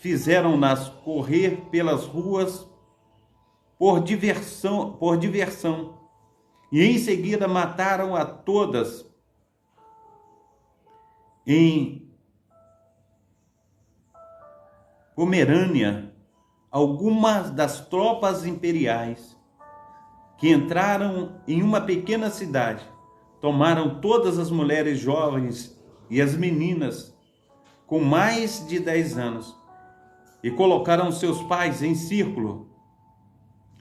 fizeram-nas correr pelas ruas por diversão, e em seguida mataram a todas em Pomerânia. Algumas das tropas imperiais que entraram em uma pequena cidade tomaram todas as mulheres jovens e as meninas com mais de 10 anos e colocaram seus pais em círculo.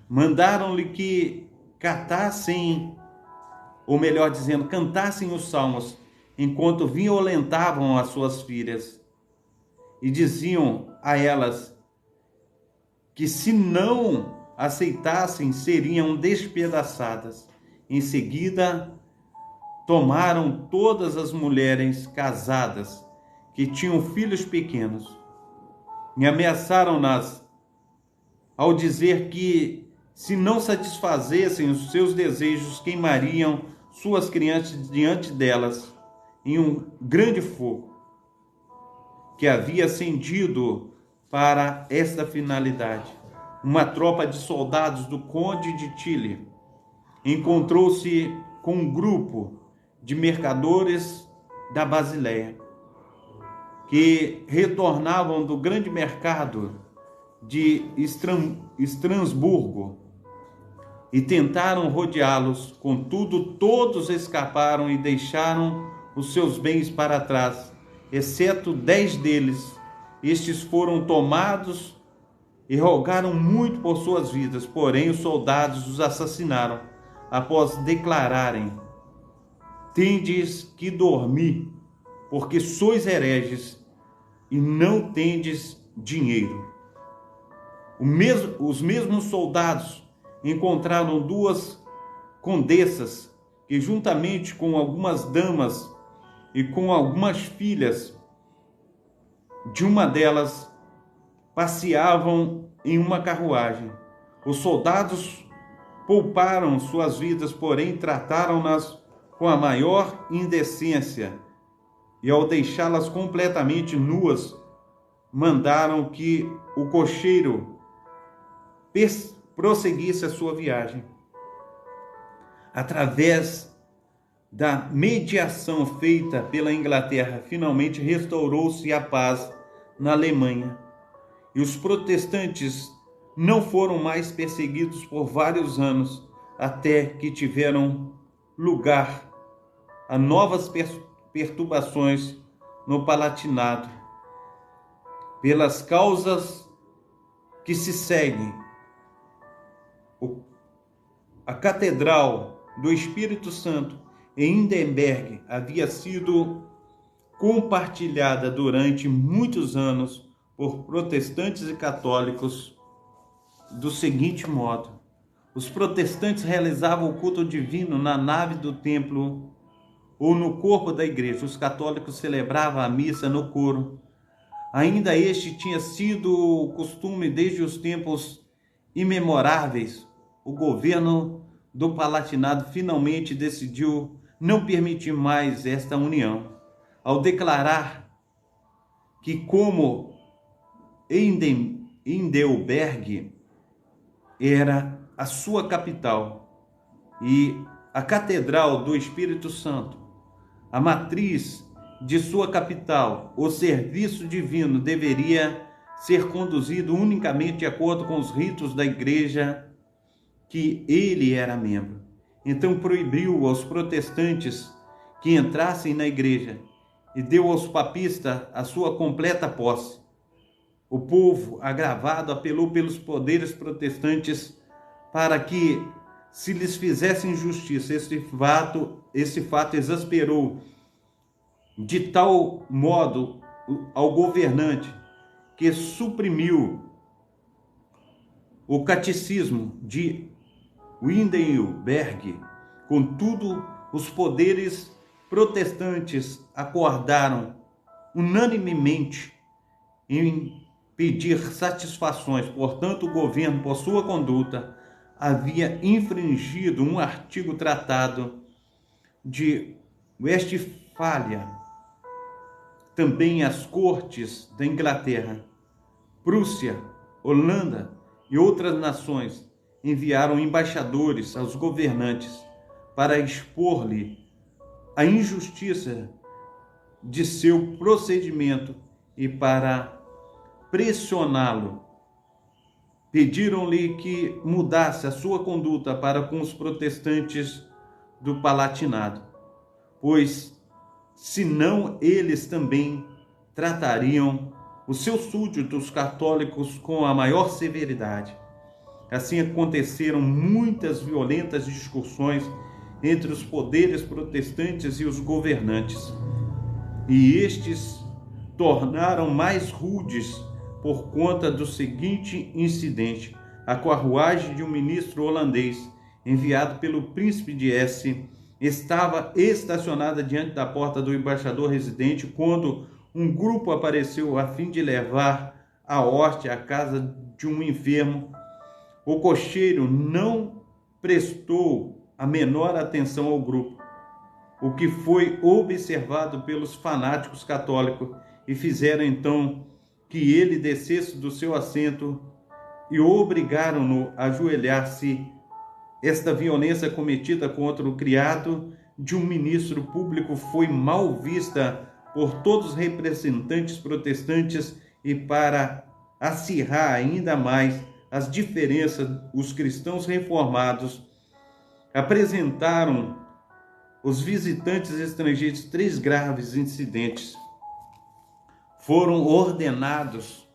Mandaram-lhe que cantassem os salmos, enquanto violentavam as suas filhas, e diziam a elas que, se não aceitassem, seriam despedaçadas. Em seguida, tomaram todas as mulheres casadas que tinham filhos pequenos e ameaçaram-nas ao dizer que, se não satisfazessem os seus desejos, queimariam suas crianças diante delas em um grande fogo que havia acendido para esta finalidade. Uma tropa de soldados do conde de Tilly encontrou-se com um grupo de mercadores da Basileia que retornavam do grande mercado de Estrasburgo e tentaram rodeá-los. Contudo, todos escaparam e deixaram os seus bens para trás, exceto 10 deles. Estes foram tomados e rogaram muito por suas vidas, porém os soldados os assassinaram após declararem: tendes que dormir, porque sois hereges e não tendes dinheiro. Os mesmos soldados encontraram 2 condessas que, juntamente com algumas damas e com algumas filhas de uma delas, passeavam em uma carruagem. Os soldados pouparam suas vidas, porém trataram-nas com a maior indecência, e ao deixá-las completamente nuas, mandaram que o cocheiro prosseguisse a sua viagem. Através da mediação feita pela Inglaterra, finalmente restaurou-se a paz na Alemanha, e os protestantes não foram mais perseguidos por vários anos, até que tiveram lugar a novas perturbações no Palatinado, pelas causas que se seguem. A Catedral do Espírito Santo em Wittenberg havia sido compartilhada durante muitos anos por protestantes e católicos do seguinte modo: os protestantes realizavam o culto divino na nave do templo ou no corpo da igreja. Os católicos celebravam a missa no coro. Ainda este tinha sido o costume desde os tempos imemoráveis. O governo do Palatinado finalmente decidiu não permitir mais esta união, ao declarar que, como Heidelberg era a sua capital e a Catedral do Espírito Santo, a matriz de sua capital, o serviço divino deveria ser conduzido unicamente de acordo com os ritos da igreja que ele era membro. Então proibiu aos protestantes que entrassem na igreja e deu aos papistas a sua completa posse. O povo, agravado, apelou pelos poderes protestantes para que se lhes fizessem justiça. Esse fato exasperou de tal modo ao governante que suprimiu o catecismo de Wittenberg. Contudo, os poderes protestantes acordaram unanimemente em pedir satisfações. Portanto, o governo, por sua conduta, havia infringido um artigo tratado de Westfália. Também as cortes da Inglaterra, Prússia, Holanda e outras nações enviaram embaixadores aos governantes para expor-lhe a injustiça de seu procedimento e para pressioná-lo. Pediram-lhe que mudasse a sua conduta para com os protestantes do Palatinado, pois senão eles também tratariam os seus súditos católicos com a maior severidade. Assim aconteceram muitas violentas discussões entre os poderes protestantes e os governantes, e estes tornaram mais rudes por conta do seguinte incidente: a carruagem de um ministro holandês enviado pelo príncipe de Hesse estava estacionada diante da porta do embaixador residente quando um grupo apareceu a fim de levar a hóstia à casa de um enfermo. O cocheiro não prestou a menor atenção ao grupo, o que foi observado pelos fanáticos católicos, e fizeram então que ele descesse do seu assento e obrigaram-no a ajoelhar-se. Esta violência cometida contra o criado de um ministro público foi mal vista por todos os representantes protestantes, e para acirrar ainda mais as diferenças, os cristãos reformados apresentaram aos visitantes estrangeiros 3 graves incidentes. Foram ordenados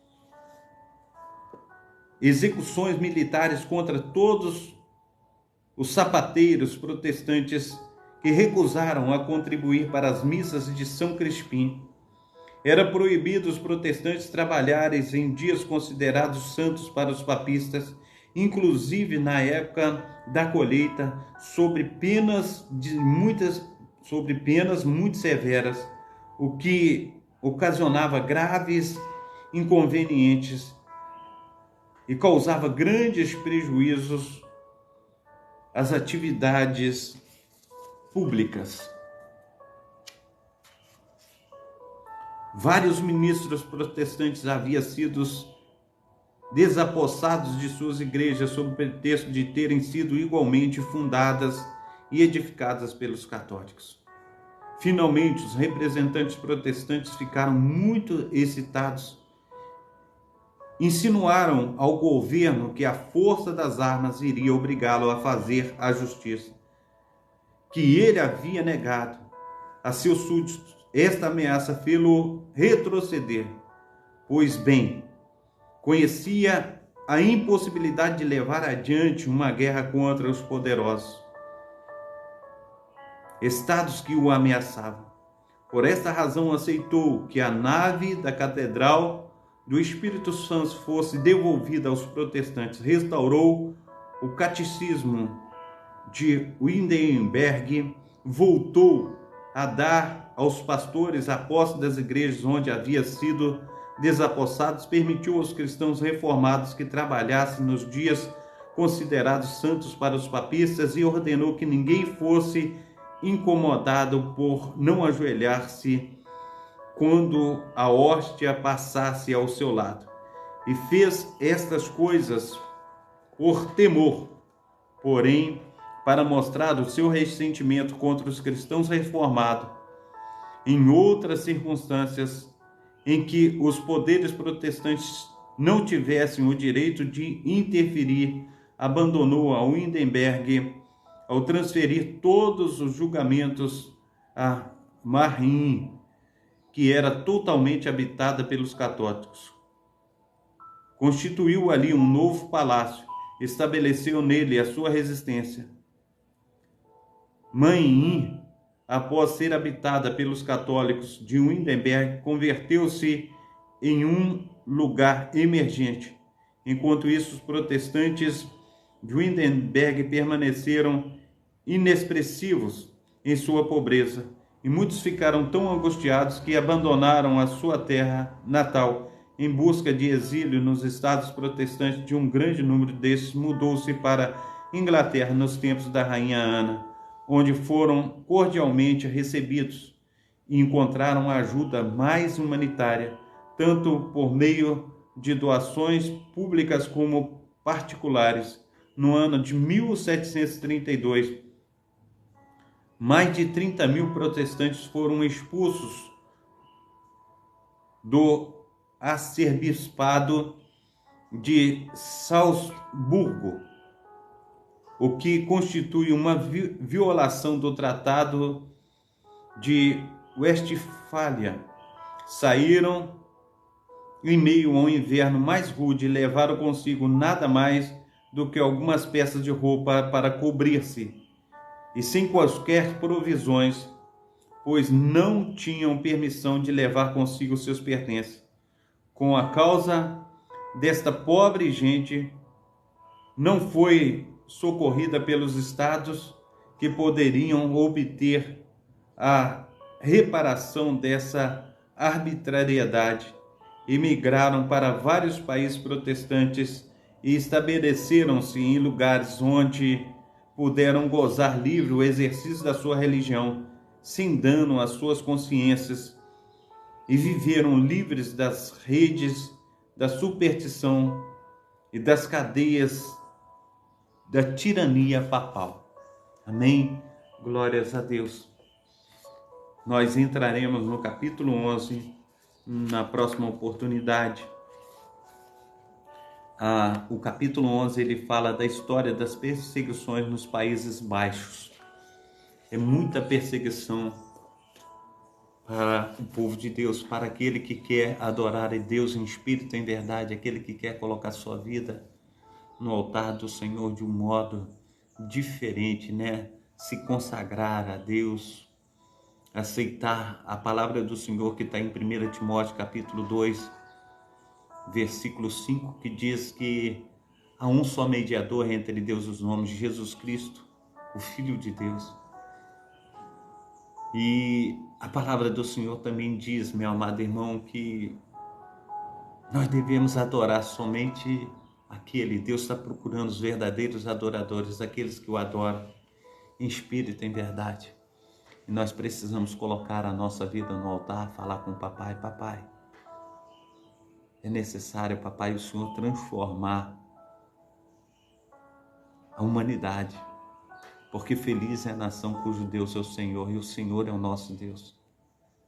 execuções militares contra todos os sapateiros protestantes que recusaram a contribuir para as missas de São Crispim. Era proibido os protestantes trabalharem em dias considerados santos para os papistas, inclusive na época da colheita, sob penas muito severas, o que ocasionava graves inconvenientes e causava grandes prejuízos às atividades públicas. Vários ministros protestantes haviam sido desapossados de suas igrejas sob o pretexto de terem sido igualmente fundadas e edificadas pelos católicos. Finalmente, os representantes protestantes ficaram muito excitados insinuaram ao governo que a força das armas iria obrigá-lo a fazer a justiça, que ele havia negado a seus súditos. Esta ameaça fê-lo retroceder, pois bem conhecia a impossibilidade de levar adiante uma guerra contra os poderosos estados que o ameaçavam. Por esta razão aceitou que a nave da Catedral do Espírito Santo fosse devolvida aos protestantes. Restaurou o catecismo de Wittenberg, voltou a dar aos pastores a posse das igrejas onde havia sido desapossados, permitiu aos cristãos reformados que trabalhassem nos dias considerados santos para os papistas e ordenou que ninguém fosse incomodado por não ajoelhar-se quando a hóstia passasse ao seu lado. E fez estas coisas por temor, porém, para mostrar o seu ressentimento contra os cristãos reformados, em outras circunstâncias em que os poderes protestantes não tivessem o direito de interferir, abandonou a Wittenberg ao transferir todos os julgamentos a Marin, que era totalmente habitada pelos católicos. Constituiu ali um novo palácio, estabeleceu nele a sua resistência. Marin, após ser habitada pelos católicos de Wittenberg, converteu-se em um lugar emergente. Enquanto isso, os protestantes de Wittenberg permaneceram inexpressivos em sua pobreza, e muitos ficaram tão angustiados que abandonaram a sua terra natal em busca de exílio nos estados protestantes. De um grande número desses mudou-se para Inglaterra nos tempos da rainha Ana, onde foram cordialmente recebidos e encontraram ajuda mais humanitária, tanto por meio de doações públicas como particulares. No ano de 1732, mais de 30.000 protestantes foram expulsos do arcebispado de Salzburgo, o que constitui uma violação do Tratado de Westfália. Saíram em meio ao inverno mais rude e levaram consigo nada mais do que algumas peças de roupa para cobrir-se, e sem quaisquer provisões, pois não tinham permissão de levar consigo seus pertences. Com a causa desta pobre gente, não foi socorrida pelos estados que poderiam obter a reparação dessa arbitrariedade. Emigraram para vários países protestantes e estabeleceram-se em lugares onde puderam gozar livre o exercício da sua religião, sem dano às suas consciências, e viveram livres das redes da superstição e das cadeias da tirania papal. Amém? Glórias a Deus. Nós entraremos no capítulo 11 na próxima oportunidade. O capítulo 11 ele fala da história das perseguições nos Países Baixos. É muita perseguição para o povo de Deus, para aquele que quer adorar a Deus em espírito e em verdade, aquele que quer colocar sua vida no altar do Senhor de um modo diferente, né? Se consagrar a Deus, aceitar a palavra do Senhor que está em 1 Timóteo capítulo 2, versículo 5, que diz que há um só mediador entre Deus e os homens, Jesus Cristo, o Filho de Deus. E a palavra do Senhor também diz, meu amado irmão, que nós devemos adorar somente aquele. Deus está procurando os verdadeiros adoradores, aqueles que o adoram em espírito e em verdade. E nós precisamos colocar a nossa vida no altar, falar com o papai. Papai, é necessário, papai, o Senhor transformar a humanidade, porque feliz é a nação cujo Deus é o Senhor, e o Senhor é o nosso Deus.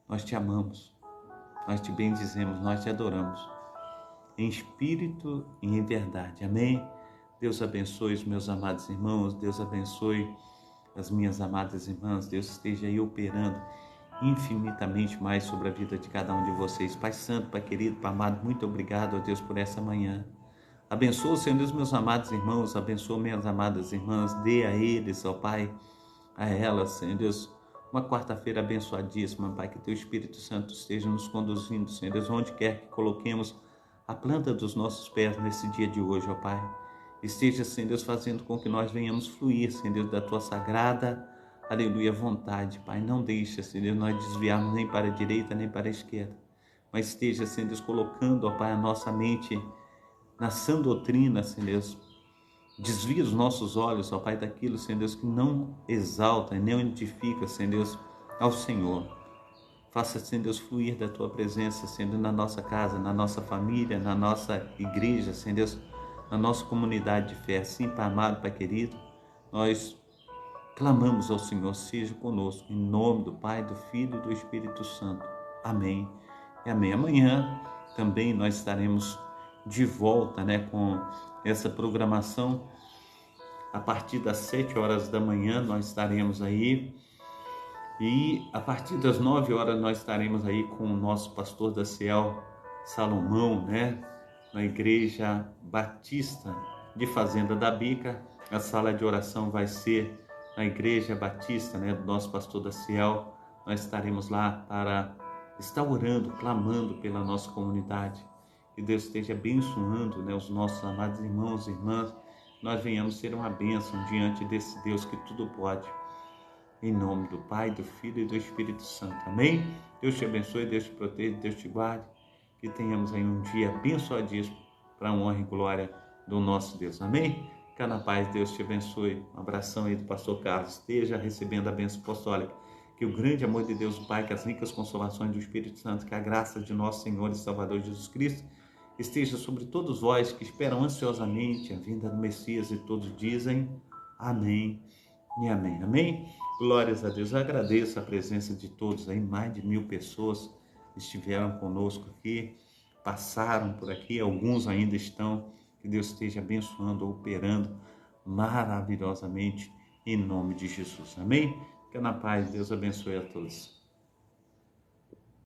Nós te amamos, nós te bendizemos, nós te adoramos. em espírito e em verdade. Amém? Deus abençoe os meus amados irmãos, Deus abençoe as minhas amadas irmãs, Deus esteja aí operando infinitamente mais sobre a vida de cada um de vocês. Pai Santo, Pai querido, Pai amado, muito obrigado, ó Deus, por essa manhã. Abençoa, Senhor Deus, meus amados irmãos, abençoa minhas amadas irmãs, dê a eles, ó Pai, a elas, Senhor Deus, uma quarta-feira abençoadíssima, Pai, que Teu Espírito Santo esteja nos conduzindo, Senhor Deus, onde quer que coloquemos a planta dos nossos pés nesse dia de hoje, ó Pai. Esteja, Senhor Deus, fazendo com que nós venhamos fluir, Senhor Deus, da Tua sagrada, aleluia, vontade, Pai. Não deixa, Senhor Deus, nós desviarmos nem para a direita, nem para a esquerda, mas esteja, Senhor Deus, colocando, ó Pai, a nossa mente na sã doutrina, Senhor Deus. Desvia os nossos olhos, ó Pai, daquilo, Senhor Deus, que não exalta e nem edifica, Senhor Deus, ao Senhor. Faça, Senhor Deus, fluir da Tua presença, Senhor Deus, na nossa casa, na nossa família, na nossa igreja, Senhor Deus, na nossa comunidade de fé. Assim, Pai amado, Pai querido, nós clamamos ao Senhor, seja conosco, em nome do Pai, do Filho e do Espírito Santo. Amém e amém. Amanhã também nós estaremos de volta, com essa programação. A partir das 7 horas da manhã nós estaremos aí, e a partir das 9 horas nós estaremos aí com o nosso pastor da Ciel, Salomão, na Igreja Batista de Fazenda da Bica. A sala de oração vai ser na Igreja Batista, do nosso pastor da Ciel. Nós estaremos lá para estar orando, clamando pela nossa comunidade. Que Deus esteja abençoando, os nossos amados irmãos e irmãs. Nós venhamos ser uma bênção diante desse Deus que tudo pode. Em nome do Pai, do Filho e do Espírito Santo. Amém? Deus te abençoe, Deus te proteja, Deus te guarde. Que tenhamos aí um dia abençoadíssimo para a honra e glória do nosso Deus. Amém? Fica na paz, Deus te abençoe. Um abração aí do pastor Carlos. Esteja recebendo a bênção apostólica. Que o grande amor de Deus, o Pai, que as ricas consolações do Espírito Santo, que a graça de nosso Senhor e Salvador Jesus Cristo esteja sobre todos vós que esperam ansiosamente a vinda do Messias, e todos dizem amém e amém. Amém? Glórias a Deus. Eu agradeço a presença de todos aí, mais de 1000 pessoas estiveram conosco aqui, passaram por aqui, alguns ainda estão. Que Deus esteja abençoando, operando maravilhosamente em nome de Jesus. Amém? Fica na paz, Deus abençoe a todos.